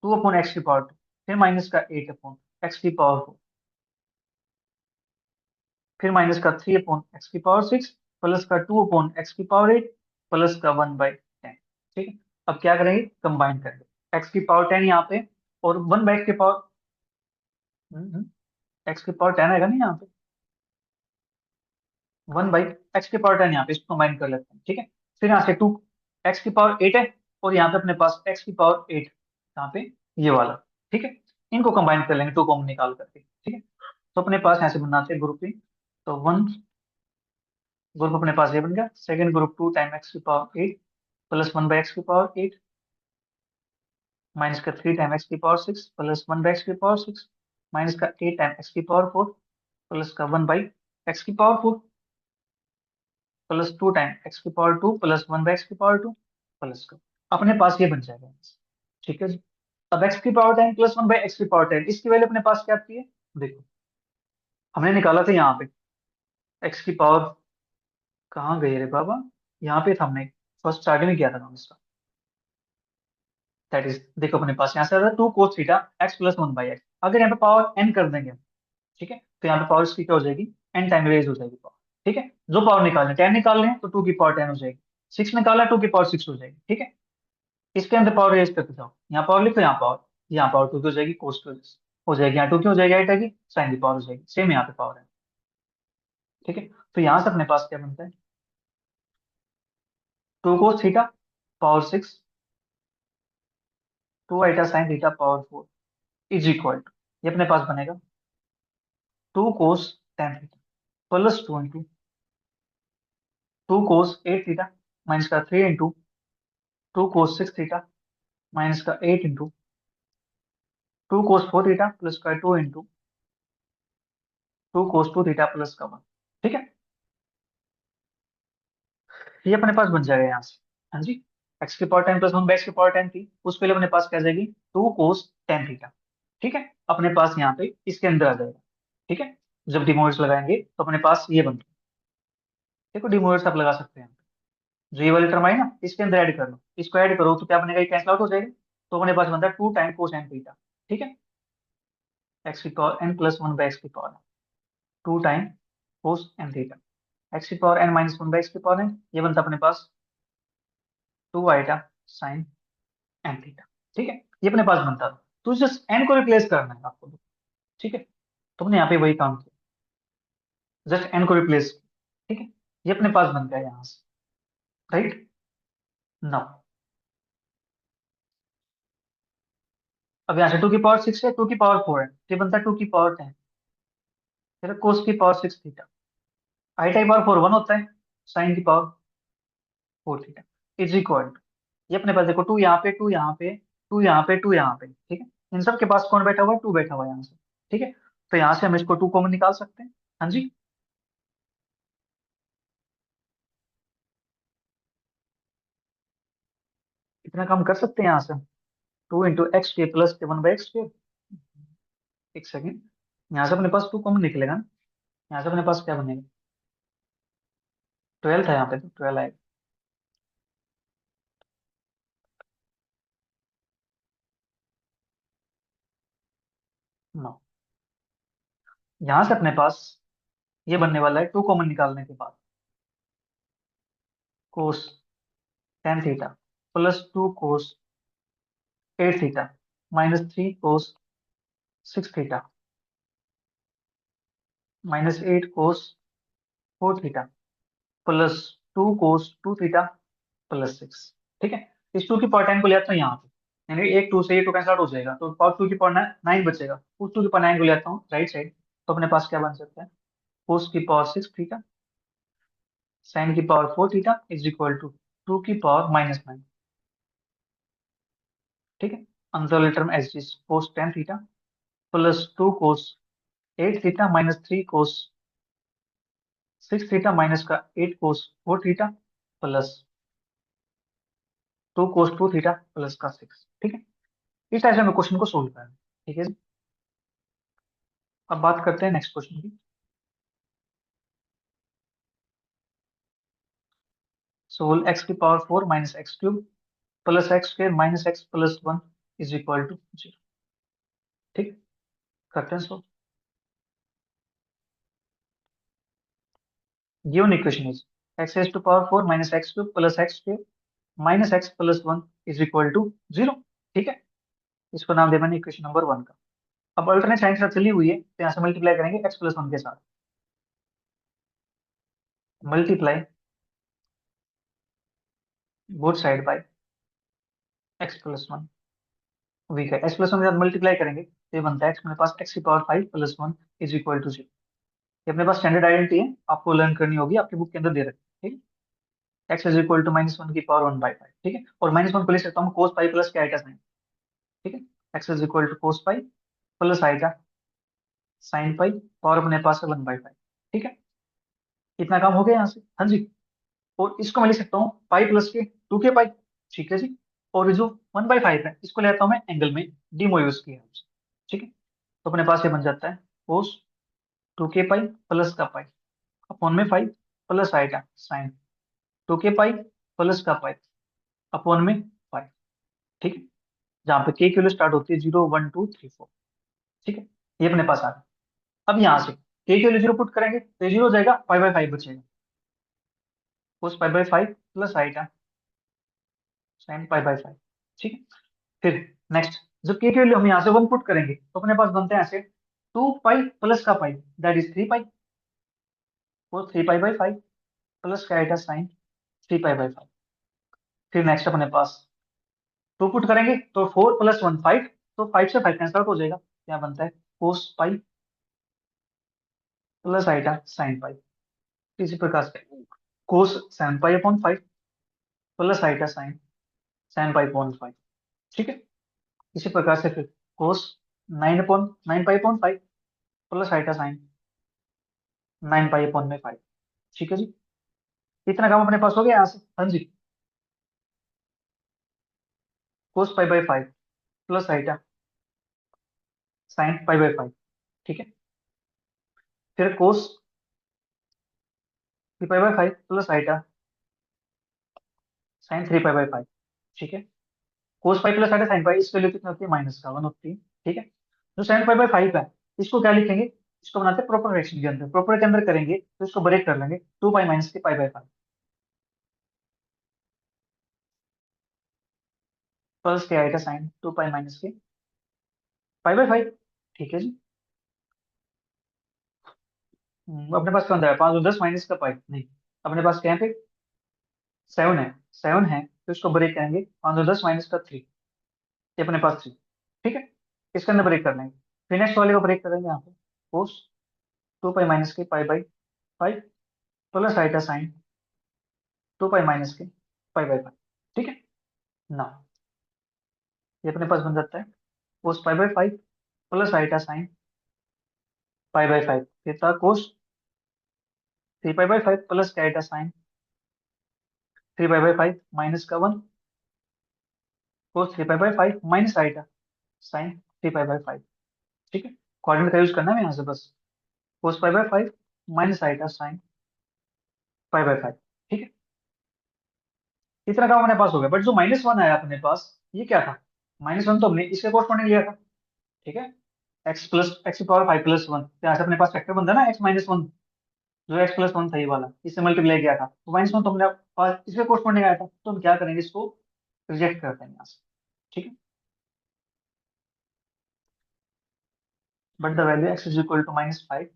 2 अपॉन एक्स की पावर 2, फिर माइनस का 8 अपॉन एक्स की पावर 4, फिर माइनस का 3 अपॉन एक्स की पावर 6, प्लस का 2 अपॉन एक्स की पावर 8, प्लस का 1/10। ठीक है, अब क्या करेंगे, कंबाइन करेंगे एक्स की पावर 10 यहाँ पे और 1/x की पावर, एक्स की पावर 10 आएगा नहीं यहाँ पे, 1/x की पावर 10 यहाँ पे, इसको कंबाइन कर लेते हैं। ठीक है, फिर यहाँ से 2 एक्स की पावर 8 है और यहाँ पे अपने पास एक्स की पावर 8, यहाँ पे ये वाला। ठीक है, इनको कंबाइन कर लेंगे 2 कॉमन निकाल करके। ठीक है, तो अपने पास यहाँ से बनाते हैं ग्रुप, तो 1 ग्रुप अपने पास ये बन गया। सेकंड ग्रुप 2 टाइम एक्स की पावर 8 प्लस 1/x की पावर 8 माइनस का 3 टाइम एक्स की पावर 6 प्लस 1/x की पावर 6 माइनस का 8 टाइम एक्स की पावर 4 प्लस का 1/x की पावर 4 प्लस 2 टाइम एक्स की पावर 2 प्लस 1/x की पावर 2 प्लस का अपने पास ये बन जाएगा। ठीक है जी, अब एक्स की पावर 10 प्लस 1/x की पावर 10, इसकी वैल्यू अपने पास क्या आती है, देखो हमने निकाला था यहाँ पे एक्स की पावर, कहाँ गए रे बाबा, यहाँ पे था हमने फर्स्ट स्टार्टिंग में किया था काम इसका। दैट इज देखो अपने पास यहाँ से आता है 2 cos theta x plus 1/x। अगर यहाँ पे पावर n कर देंगे, ठीक है, तो यहाँ पे पावर इसकी क्या हो जाएगी, n टाइम रेज हो जाएगी पावर। ठीक है, जो पावर निकालना है 10 निकाल लें तो 2 की पावर 10 हो जाएगी, 6 निकाला 2 की पावर 6 हो जाएगी। ठीक है, इसके अंदर पावर रेज करते जाओ, यहाँ पावर लिखो, यहाँ पावर 2 की हो जाएगी, कोस की हो जाएगी, यहाँ 2 की हो जाएगी, आएगा की साइन की पावर हो जाएगी, सेम यहाँ पे पावर है। ठीक है, तो यहाँ से अपने पास क्या बनता है, 2 cos theta power 6 2 iota sine theta power 4 is equal to, ये अपने पास बनेगा 2 cos tan theta plus 2 into 2 cos 8 theta minus का 3 इंटू 2 cos 6 थीटा माइनस का 8 इंटू 2 cos 4 थीटा प्लस का 2 इंटू 2 cos 2 थीटा प्लस का 1। ठीक है, ये अपने पास बन जाएगा यहाँ से। हाँ जी, एक्स की पावर 10 प्लस 1/x की पावर 10 थी, उस पहले अपने पास क्या आ जाएगी 2 cos tan थीटा। ठीक है, अपने पास यहाँ पे इसके अंदर आ जाएगा। ठीक है, जब डिमोइड्स लगाएंगे तो अपने पास ये बनता है। देखो डिमोइड्स आप लगा सकते हैं, जो ये वाली टर्म आई ना इसके अंदर ऐड कर लो, इसको ऐड करो तो क्या बनेगा, ये कैंसिल आउट हो जाएगा, तो अपने पास बनता है 2 टाइम कोस एन थीटा। ठीक है, एक्स की पावर n प्लस 1/x की पावर 2 टाइम कोस एन थीटा, एक्स की पावर n माइनस 1/x की पावर है, ये बनता है अपने पास 2 आइटा साइन एन थीटा। ठीक है, ये अपने पास बनता था। तो जस्ट एन को रिप्लेस करना है आपको। ठीक है, तो हमने यहाँ पे वही काम किया, जस्ट एन को रिप्लेस। ठीक है, ये अपने पास बन गया यहाँ से। राइट नाउ, अब यहाँ से 2 की पावर 6 है, 2 की पावर 4 है, तो ये बनता है 2 की पावर 10। फिर कोस की power 6 theta, I type power 4 1 होता है, साइन की power 4 theta is equal to, ये अपने पास देखो, टू यहाँ पे, टू यहाँ पे, टू यहाँ पे, टू यहाँ पे। ठीक है, इन सब के पास कौन बैठा हुआ है? टू बैठा हुआ है यहाँ से। ठीक है, तो यहाँ से हम इसको टू कॉमन निकाल सकते हैं। हाँ जी, इतना काम कर सकते हैं यहाँ से। 2 × x² + 1/x²। एक सेकेंड, यहाँ से अपने पास टू कॉमन निकलेगा ना, यहाँ से अपने पास क्या बनेगा? 12 था यहाँ पे, तो 12 आएगा। नो, यहाँ से अपने पास ये बनने वाला है, टू कॉमन निकालने के बाद, कोस 10 theta +2 cos 8 theta -3 cos 6 theta -8 cos 4 theta +2 cos 2 theta +6। ठीक है, इस 2 की पावर 10 को ले आता हूँ यहाँ पे, यानी एक टू से ये टू कैंसिल आउट हो जाएगा, तो पावर 2 की पावर 9 बचेगा। उस 2 की पावर 9 को ले आता हूँ राइट साइड, तो अपने पास क्या बन सकता है? कोस की पावर 6 थीटा साइन की power 4 theta is equal to 2 की पावर -9। ठीक है, answer term as is cos 10 theta +2 cos 8 theta -3 cos 6 theta minus का 8 cos 4 theta +2 cos 2 theta plus का 6। ठीक है, इस टाइप से हमें क्वेश्चन को सोल्व करना है। ठीक है जी? अब बात करते हैं नेक्स्ट क्वेश्चन की। Solve x⁴ -x³ +x² -x+1 is equal to 0। ठीक, करते हैं सो। Given equation is x⁴ -x³ +x² -x+1 is equal to 0। ठीक है, इसको नाम दे मैंने इक्वेशन नंबर 1 का। अब अल्टरनेट साइन के साथ चली हुई है, तो यहाँ से मल्टीप्लाई करेंगे x+1 के साथ। Multiply both side by x+1। वीक है, x+1 के साथ मल्टीप्लाई करेंगे तो ये बनता है मेरे पास x⁵ इज इक्वल टू 0। ये अपने पास स्टैंडर्ड आइडेंटिटी है, आपको लर्न करनी होगी, आपके बुक के अंदर दे रखी है। ठीक है, x इज इक्वल टू -1 की पावर 1/5। ठीक है, और -1 को ले सकता हूँ कोस पाई प्लस के आइटा साइन। ठीक है, x is equal to cos pi plus iota sine pi, और अपने पास है 1/5। ठीक है, इतना काम हो गया यहाँ से। हाँ जी, और इसको मैं लिख सकता हूँ पाई प्लस के 2 के पाई। ठीक है जी, और जो 1/5 है इसको ले आता हूँ मैं एंगल में डीमोयूज की हेल्प से। ठीक है, तो अपने पास ये बन जाता है कोस 2 के पाई प्लस का पाई अपॉन में 5 प्लस आएगा साइन 2 के पाई प्लस का पाई अपॉन में 5। ठीक है, जहाँ पे के की वैल्यू स्टार्ट होती है 0 1 2 3 4। ठीक है, ये अपने पास आ गया। अब यहाँ से के की वैल्यू 0 पुट करेंगे तो ये 0 हो जाएगा, पाई/5 बचेगा, कोस पाई/5 प्लस आएगा साइन पाई/5। ठीक है, फिर नेक्स्ट, जब के की वैल्यू हम यहाँ से 1 पुट करेंगे तो अपने पास बनते हैं ऐसे 2 पाई प्लस का पाई, दैट इज 3 पाई, और 3 पाई/5 प्लस का आएगा साइन 3 पाई/5। फिर नेक्स्ट अपने पास टू पुट करेंगे तो 4 + 1 5, तो 5 से 5 कैंसिल आउट हो जाएगा, क्या बनता है कोस पाई प्लस आएगा साइन पाई। इसी प्रकार से कोस 7 पाई/5 प्लस आएगा साइन 7 पाई/5। ठीक है, इसी प्रकार से फिर कोस 9/9 पाई/5 प्लस आएगा साइन 9 पाई/5। ठीक है जी, इतना काम अपने पास हो गया यहाँ से। हाँ जी, कोस पाई/5 प्लस आएगा साइन पाई/5। ठीक है, फिर कोस 3 पाई/5 प्लस आएगा साइन 3 पाई/5। ठीक है, कोस पाई प्लस आएगा साइन पाई, इस वैल्यू कितनी होती है? -1 होती है। ठीक है, जो साइन पाई/5 है इसको क्या लिखेंगे? इसको बनाते हैं प्रॉपर फ्रैक्शन के अंदर, प्रॉपर के अंदर करेंगे तो इसको ब्रेक कर लेंगे, 2 पाई माइनस के पाई/5 प्लस के आएगा साइन 2 पाई माइनस के पाई बाई 5। ठीक है जी। अपने पास कौन सा है, 5 और 10 माइनस का पाई नहीं, अपने पास क्या है पे 7 है। 7 है तो इसको ब्रेक करेंगे, 5 और 10 माइनस का 3, ये अपने पास 3। ठीक है, इसके अंदर ब्रेक कर लेंगे। फिर नेक्स्ट वाले को ब्रेक करेंगे यहाँ पे, कोस 2 पाई माइनस के पाई बाई 5 प्लस आएगा साइन 2 पाई माइनस के पाई बाई 5। ठीक है ना, ये अपने पास बन जाता है कोस पाई बाई 5 प्लस आएगा साइन पाई बाई 5, फिर था कोस 3 पाई बाई 5 प्लस क्या आएगा साइन 3 पाई बाई 5 माइनस का 1, कोस 3 पाई बाई 5 माइनस आएगा साइन 3 पाई बाई 5। ठीक है, कोऑर्डिनेट का यूज करना है यहाँ से बस, कोस पाई बाई 5 माइनस आएगा साइन पाई बाई 5। ठीक है, इतना काम अपने पास हो गया, बट जो -1 आया अपने पास, ये क्या था, -1 तो हमने इसके कोर्सपोंडिंग लिया था। ठीक है, x की पावर 5 + 1, यहाँ से अपने पास फैक्टर बनता है ना x-1, जो x+1 था ये वाला, इससे मल्टीप्लाई किया था, तो -1 तो हमने पास इसके कोर्सपोंडिंग आया था, तो हम क्या करेंगे, इसको रिजेक्ट करते हैं यहाँ से। ठीक है, but the value x is equal to -5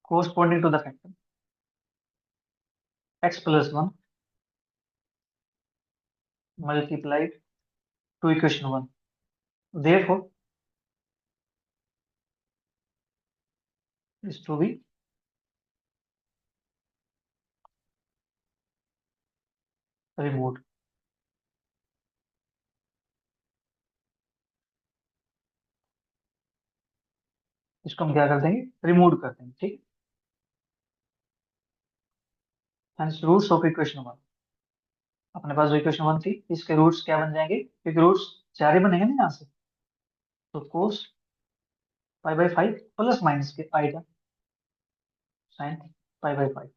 corresponding to the factor x+1 multiplied to equation 1, therefore is to be removed। इसको हम क्या कर देंगे, रिमूव कर देंगे। ठीक, हेंस रूट्स ऑफ इक्वेशन 1, अपने पास जो इक्वेशन 1 थी इसके रूट्स क्या बन जाएंगे, क्योंकि रूट्स 4 ही बनेंगे ना यहाँ से, तो कोस पाई बाई 5 प्लस माइनस के आएगा sign pi by 5,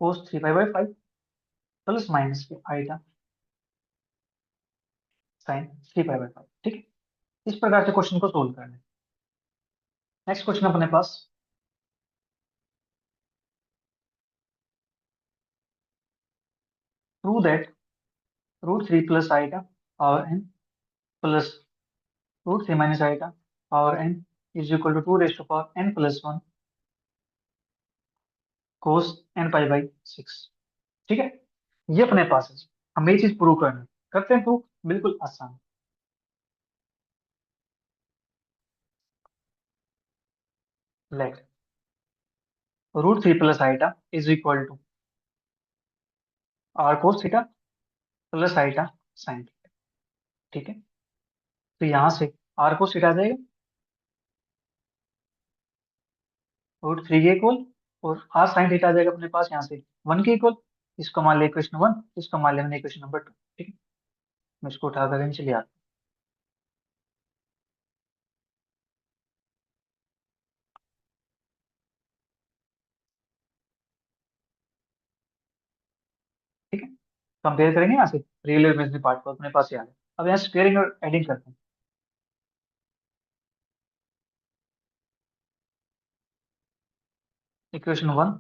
cos 3 pi by 5 plus minus के आएगा साइन 3 पाई बाई 5। ठीक है, इस प्रकार से क्वेश्चन को सोल्व करना है। नेक्स्ट क्वेश्चन अपने पास, प्रूव दैट √3 प्लस आएगा और n प्लस √3 माइनस आएगा और n is equal to 2 n+1 cos n pi by 6। ठीक है, ये अपने पास है, हमें ये चीज प्रूव करना है। करते हैं प्रूव, बिल्कुल आसान। Let √3 plus iota is equal to r cos theta plus iota sine theta. ठीक है, तो यहाँ से आर कोस थीटा आ जाएगा √3 के इक्वल, और आर साइन थीटा आ जाएगा अपने पास यहाँ से 1 के इक्वल। इसको मान लिया इक्वेशन 1, इसको मान लिया मैंने इक्वेशन नंबर 2। ठीक है, मैं इसको उठा कर नीचे ले आता हूँ। ठीक है, कंपेयर करेंगे यहाँ से रियल और इमेजिनरी पार्ट को, अपने पास याद है। अब यहाँ स्क्वेयरिंग और एडिंग करते हैं। इक्वेशन 1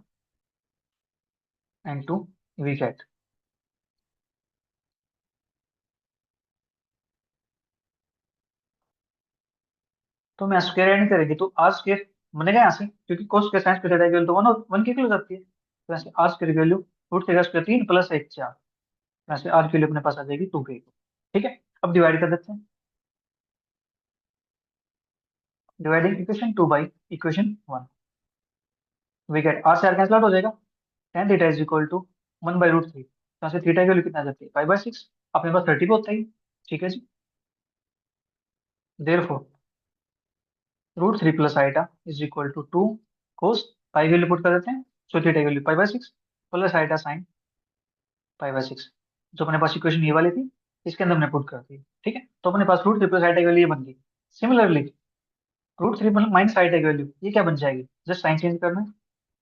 एंड 2 वी गेट, तो मैं स्क्वायर एड करेंगे तो आर स्क्वायर बनेगा यहाँ से, क्योंकि cos square sine square theta equal to 1 और 1 की इक्वल हो जाती है, तो यहाँ से आर स्क्वायर की वैल्यू √3 का स्क्वायर 3 प्लस 1 4, यहाँ से आर की वैल्यू अपने पास आ जाएगी 2 के इक्वल। ठीक है, अब डिवाइड कर देते हैं, dividing equation 2 by equation 1, we get r से आर कैंसिल आउट हो जाएगा, tan theta is equal to 1/√3, यहाँ से थीटा की वैल्यू कितना आ जाती है पाई बाई 6, अपने पास 30 बहुत था ही। ठीक है जी, therefore √3 plus iota is equal to 2 cos pi की वैल्यू पुट कर देते हैं, सो थीटा की value pi by 6 plus iota sine pi by 6, जो अपने पास इक्वेशन ये वाली थी इसके अंदर हमने पुट कर दी। ठीक है, तो अपने पास √3 प्लस आइटा की वैल्यू ये बन गई। सिमिलरली √3 माइनस आइटा की वैल्यू ये क्या बन जाएगी, जस्ट साइन चेंज करना है,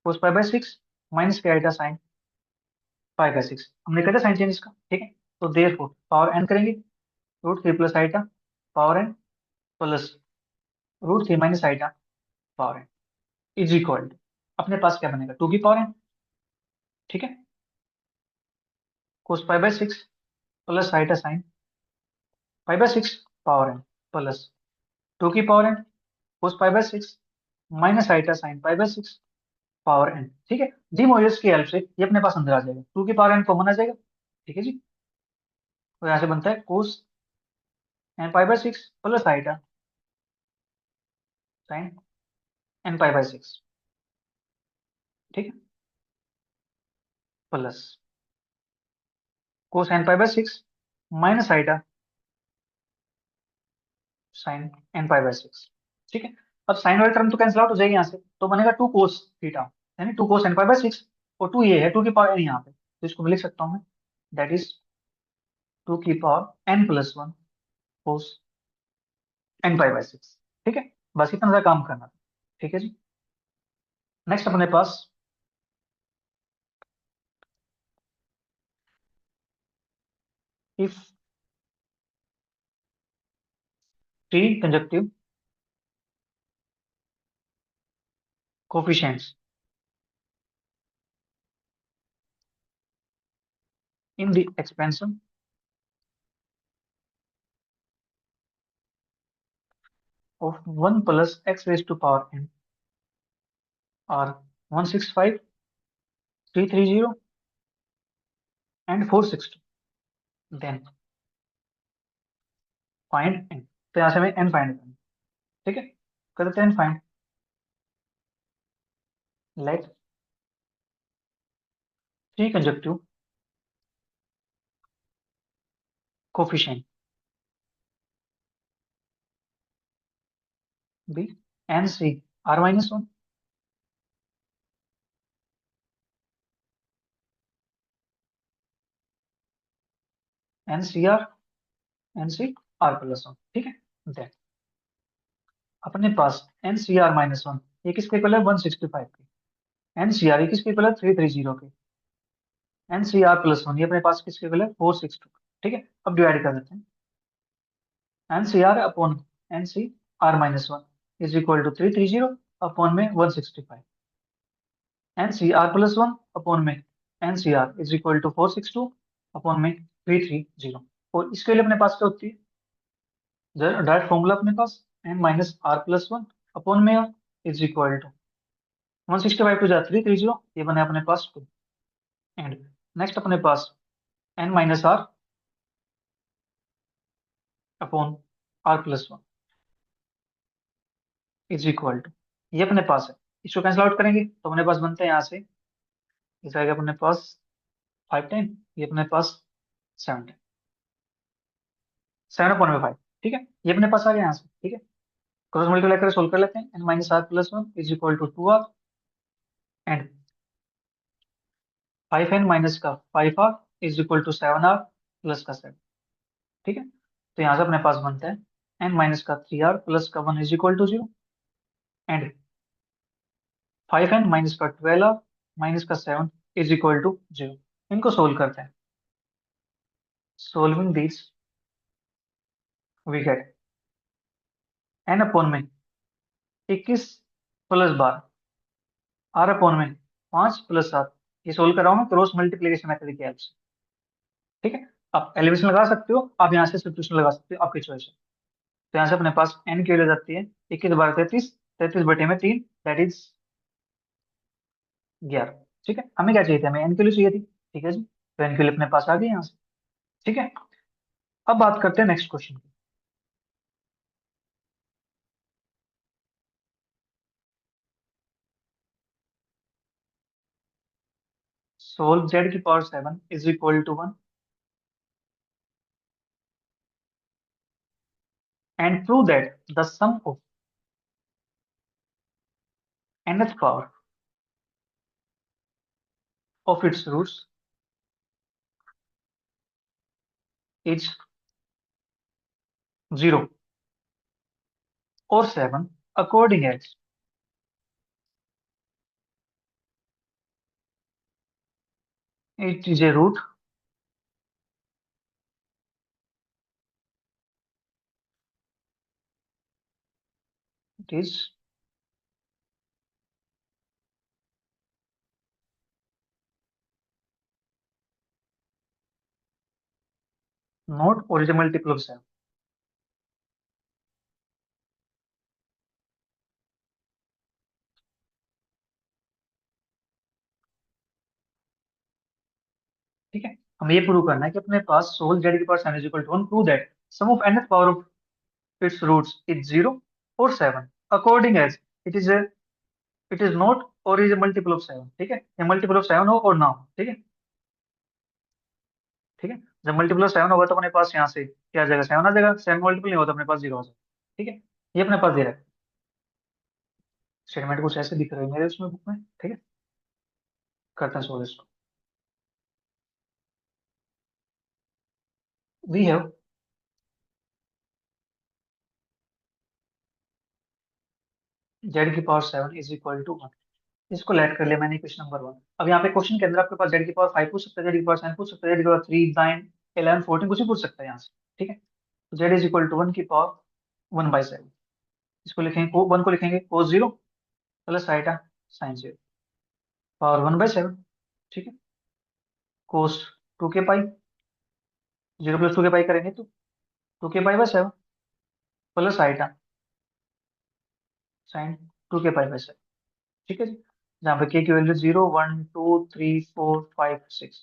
कोस पाई बाई 6 माइनस के आइटा साइन पाई बाई 6, हमने कहा था साइन चेंज इसका। ठीक है, तो देयरफॉर पावर एन करेंगे, √3 plus iota power n plus √3 minus iota power n. Is equal to, अपने पास क्या बनेगा, 2 की पावर n, ठीक है, cos pi by 6 plus iota sine pi by 6 power n plus 2 की power n cos pi by 6 minus iota sine pi by 6 power n, ठीक है। डी मोइस की हेल्प से ये अपने पास अंदर आ जाएगा, 2 की पावर n कॉमन आ जाएगा, ठीक है जी। तो यहाँ से बनता है cos n pi by 6 plus iota sine n pi by 6, ठीक है, plus cos n pi by 6 minus iota sine n pi by 6, ठीक है। अब साइन वाली टर्म तो कैंसिल आउट हो जाएगी यहाँ से, तो बनेगा 2 कोस थीटा, यानी 2 कोस n पाई बाय 6, और 2 ये है, 2 की पावर n यहाँ पे, तो इसको मैं लिख सकता हूँ मैं, दैट इज 2 की power n+1 cos n pi by 6, ठीक है। बस इतना सा काम करना था, ठीक है जी। नेक्स्ट अपने पास if three conjunctive coefficients in the expansion of 1 plus x raised to power n are 165, 330 and 462, then find n, तो यहाँ से हमें n फाइंड करना है, ठीक है। कर देते हैं n find, let three consecutive coefficient be N C r-1 N C R N C r+1, ठीक है। देन अपने पास एन सी r-1 ये किसके इक्वल है, 165 के, एन सी आर ये किसके इक्वल है, 330 के, एन सी r+1 ये अपने पास किसके इक्वल है, 462, ठीक है। अब डिवाइड कर देते हैं, N C R upon N C r-1 is equal to 330 upon में 165, एन सी r+1 अपॉन में N C R is equal to 462 upon में 330, और इसके लिए अपने पास क्या होती है, डायरेक्ट फॉर्मूला अपने पास n-r+1 अपॉन में r is equal to 165 to जा 330, ये बने अपने पास 2, एंड नेक्स्ट अपने पास n-r upon r+1 is equal to, ये अपने पास है, इसको कैंसिल आउट करेंगे तो अपने पास बनता है यहाँ से, इस आएगा अपने पास 5 टाइम, ये अपने पास 7 टाइम, 7/5, ठीक है। ये अपने पास आ गया यहाँ से, ठीक है। क्रॉस मल्टीप्लाई करके सोल्व कर लेते हैं, n-r+1 is equal to 2r and 5n minus का 5r is equal to 7r plus का 7, ठीक है। तो यहाँ से अपने पास बनता है n माइनस का 3r प्लस का 1 is equal to 0, and 5n minus का 12r माइनस का 7 इज इक्वल टू 0। इनको सोल्व करते हैं, solving this we get n upon में 21 प्लस 12, r अपॉन में 5 प्लस 7, ये सोल्व कर रहा हूँ मैं क्रॉस मल्टीप्लीकेशन मेथड की हेल्प से, ठीक है। आप एलिवेशन लगा सकते हो, आप यहाँ से सब्स्टिट्यूशन लगा सकते हो, आपकी चॉइस है। तो यहाँ से अपने पास n की वैल्यू जाती है 21 12 33, 33/3, दैट इज 11, ठीक है। हमें क्या चाहिए था, हमें n की वैल्यू चाहिए थी, ठीक है जी। तो n की वैल्यू अपने पास आ गई यहाँ से, ठीक है। अब बात करते हैं नेक्स्ट क्वेश्चन की, solve z⁴ is equal to 1 and prove that the sum of nth power of its roots is 0 और 7 according as it is a root it is not original multiple of 7। ठीक है, हमें ये prove करना है कि अपने पास सोल जेड की power 7 is equal to 1, prove that sum of nth power of its roots is 0 or 7 according as it is a it is not or is a multiple of 7। ठीक है, ये multiple of 7 हो और ना हो। ठीक है, ठीक है, जब मल्टीपल ऑफ 7 होगा तो अपने पास यहाँ से क्या आ जाएगा, 7 आ जाएगा। 7 मल्टीपल नहीं होगा तो अपने पास 0 आ जाएगा। ठीक है, ये अपने पास दे रहा है। स्टेटमेंट कुछ ऐसे दिख रहा है मेरे उसमें बुक में। ठीक है, करते हैं सोल्व इसको। वी हैव जेड की पावर 7 इज इक्वल टू 1। इसको लेट कर लिया मैंने क्वेश्चन नंबर 1। अब यहाँ पे क्वेश्चन के अंदर आपके पास जेड की पावर 5 पूछ सकता है, जेड की पावर 7 पूछ सकता है, जेड की पावर 3 9 11 14 कुछ भी पूछ सकता है यहाँ से। ठीक है, तो जेड इज इक्वल टू 1 की पावर 1/7। इसको लिखेंगे, को 1 को लिखेंगे cos 0 plus iota sin 0 power 1/7। ठीक है, cos 2 के पाई, 0 प्लस 2 के पाई करेंगे तो 2 के pi by 7 plus iota sin 2 के पाई बाय 7। ठीक है जी, जहाँ पे के की वैल्यू 0 1 2 3 4 5 6।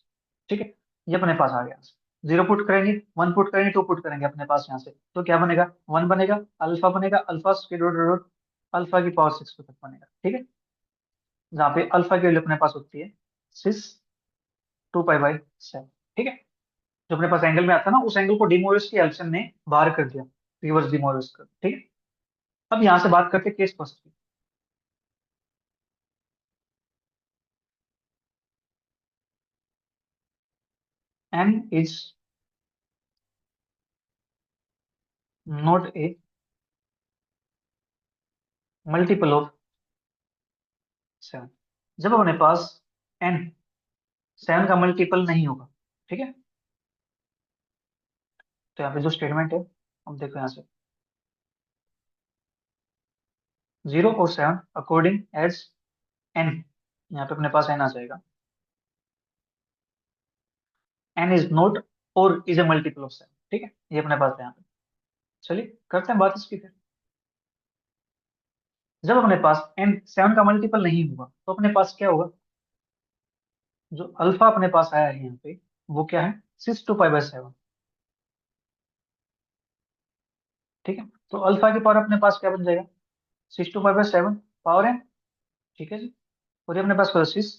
ठीक है, ये अपने पास आ गया। 0 पुट करेंगे, 1 पुट करेंगे, 2 पुट करेंगे अपने पास यहाँ से, तो क्या बनेगा, 1 बनेगा, अल्फा बनेगा, अल्फा के डॉट डॉट अल्फा की पावर 6 तक बनेगा। ठीक है, जहाँ पे अल्फा की वैल्यू अपने पास होती है 6 2 पाई बाई 7। ठीक है, जो अपने पास एंगल में आता है ना, उस एंगल को डिमोरिस की हेल्प से हमने बाहर कर दिया, रिवर्स डिमोरिस कर। ठीक है, अब यहाँ से बात करते हैं केस फर्स्ट की। N is not a multiple of 7। जब अपने पास एन 7 का मल्टीपल नहीं होगा। ठीक है, तो यहाँ पे जो स्टेटमेंट है, हम देखो यहाँ से 0 और 7 अकॉर्डिंग एज एन, यहाँ पे अपने पास एन आ जाएगा। एन इज नॉट और इज ए मल्टीपल ऑफ 7। ठीक है, ये अपने पास है यहाँ पे। चलिए करते हैं बात इसकी फिर। जब अपने पास एन 7 का मल्टीपल नहीं होगा तो अपने पास क्या होगा, जो अल्फा अपने पास आया है यहाँ पे, वो क्या है, 6 2 पाई बाय 7। ठीक है, तो अल्फा की पावर अपने पास क्या बन जाएगा, 6 2 पाई बाय 7 पावर एन। ठीक है जी, और ये अपने पास 6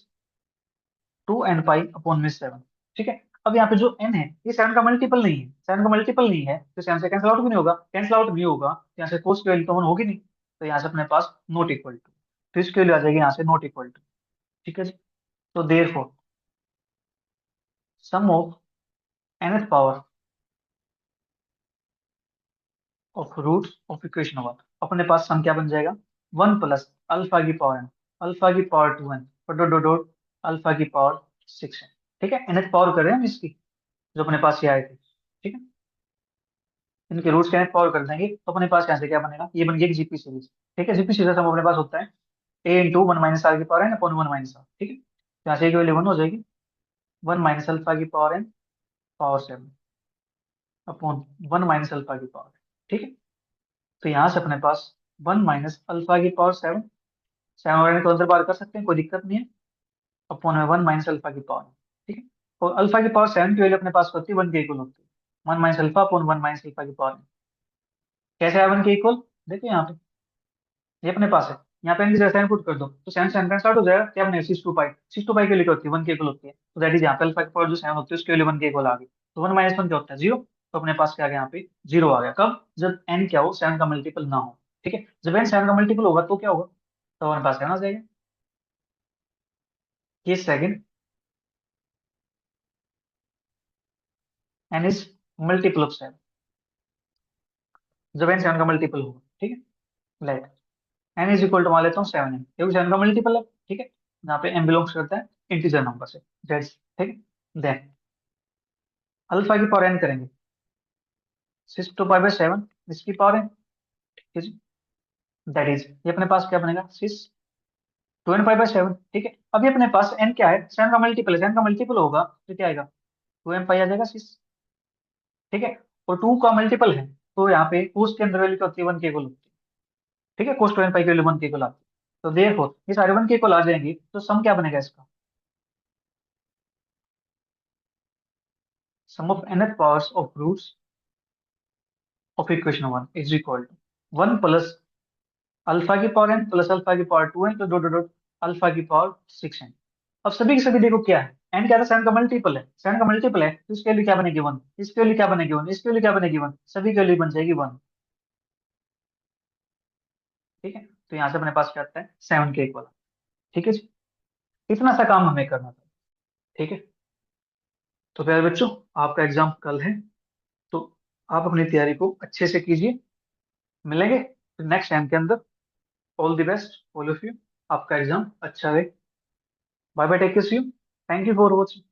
2 n पाई अपॉन में 7। ठीक है, अब यहाँ पे जो n है ये 7 का मल्टीपल नहीं है, 7 का मल्टीपल नहीं है तो 7 से कैंसिल आउट भी नहीं होगा, कैंसिल आउट नहीं होगा तो यहाँ से कोस की वैल्यू तो 1 होगी नहीं, तो यहाँ से अपने पास नॉट इक्वल टू, तो इसकी वैल्यू आ जाएगी यहाँ से नॉट इक्वल टू। ठीक है जी, तो therefore sum of nth power of root of equation 1, अपने पास सम क्या बन जाएगा, 1 प्लस अल्फा की पावर n, अल्फा की power 2n dot dot dot alpha की पावर 6 है। ठीक है, nth पावर कर रहे हैं हम इसकी, जो अपने पास ये आए थे। ठीक है, इनके रूट्स क्या है, पावर कर देंगे तो अपने पास यहाँ से क्या बनेगा, ये बन गई जीपी सीरीज। ठीक है, जीपी सीरीज हम अपने पास होता है ए इंटू 1 - आर की पावर एन अपॉन 1 - आर। ठीक है, तो यहाँ से एक वैल्यू 1 हो जाएगी, 1 - अल्फा की power N power 7 upon 1 - alpha की पावर। ठीक है, तो यहाँ से अपने पास 1 - अल्फा की पावर 7, 7 वगैरह को अंदर बार कर सकते हैं, कोई दिक्कत नहीं है, अपॉन में 1 - अल्फा की पावर। ठीक है, और अल्फा की पावर 7 की वैल्यू अपने पास होती है 1 के इक्वल होती है, 1 - अल्फा अपॉन 1 - अल्फा की पावर। कैसे है 1 के इक्वल, देखो यहाँ पे ये अपने पास है, यहाँ पे इनकी जैसे इनपुट कर दो तो 7 से स्टार्ट हो जाएगा, क्या बने 6 2 पाई, 6 2 पाई के लिए क्या होती है 1 के इक्वल होती है, तो दैट इज यहाँ पे अल्फा की पावर जो 7 होती है उसके लिए 1 के इक्वल आ गई, तो 1 - 1 क्या होता है 0, तो अपने पास क्या आ गया यहाँ पे 0 आ गया। कब, जब n क्या हो 7 का मल्टीपल ना हो। ठीक है, जब n 7 का मल्टीपल होगा तो क्या होगा, तो हमारे पास 7 आ जाएगा। ये second, n is multiple of 7, जब n 7 का मल्टीपल होगा। ठीक है, like n is equal to मान लेता हूँ 7n, क्योंकि 7 का मल्टीपल है। ठीक है, यहाँ पे n बिलोंग्स करता है इंटीजर नंबर से, दैट्स ठीक है। देन अल्फा की पावर n करेंगे 6 2 पाई बाय 7 इसकी पावर है। ठीक है जी, दैट इज ये अपने पास क्या बनेगा 6 2n पाई बाय 7। ठीक है, अभी अपने पास n क्या है, 7 का मल्टीपल है, 7 का मल्टीपल होगा तो क्या आएगा 2n पाई आ जाएगा 6। ठीक है, और टू का मल्टीपल है, तो यहाँ पे कोस के अंदर वैल्यू क्या होती है, वन के इक्वल होती है। ठीक है, कोस 2n पाई की वैल्यू वन के इक्वल आती है, तो देखो ये सारे वन के इक्वल आ जाएंगे, तो सम क्या बनेगा इसका, sum of nth powers of roots of equation one is equal to one plus alpha की पावर n प्लस अल्फा की power two n plus dot dot dot alpha की पावर सिक्स एन। अब सभी के सभी देखो क्या है, n क्या था, सेवन का मल्टीपल है, सेवन का मल्टीपल है, तो इसके लिए क्या बनेगी वन, इसके लिए क्या बनेगी वन, इसके लिए क्या बनेगी वन, सभी के लिए बन जाएगी वन। ठीक है, तो यहाँ से अपने पास क्या आता है, सेवन के इक्वल। ठीक है जी, इतना सा काम हमें करना था। ठीक है, तो प्यारे बच्चों, आपका एग्जाम कल है, तो आप अपनी तैयारी को अच्छे से कीजिए। मिलेंगे नेक्स्ट टाइम के अंदर। All the best all of you, आपका एग्जाम अच्छा रहे। Bye bye, take care, see you, thank you for watching.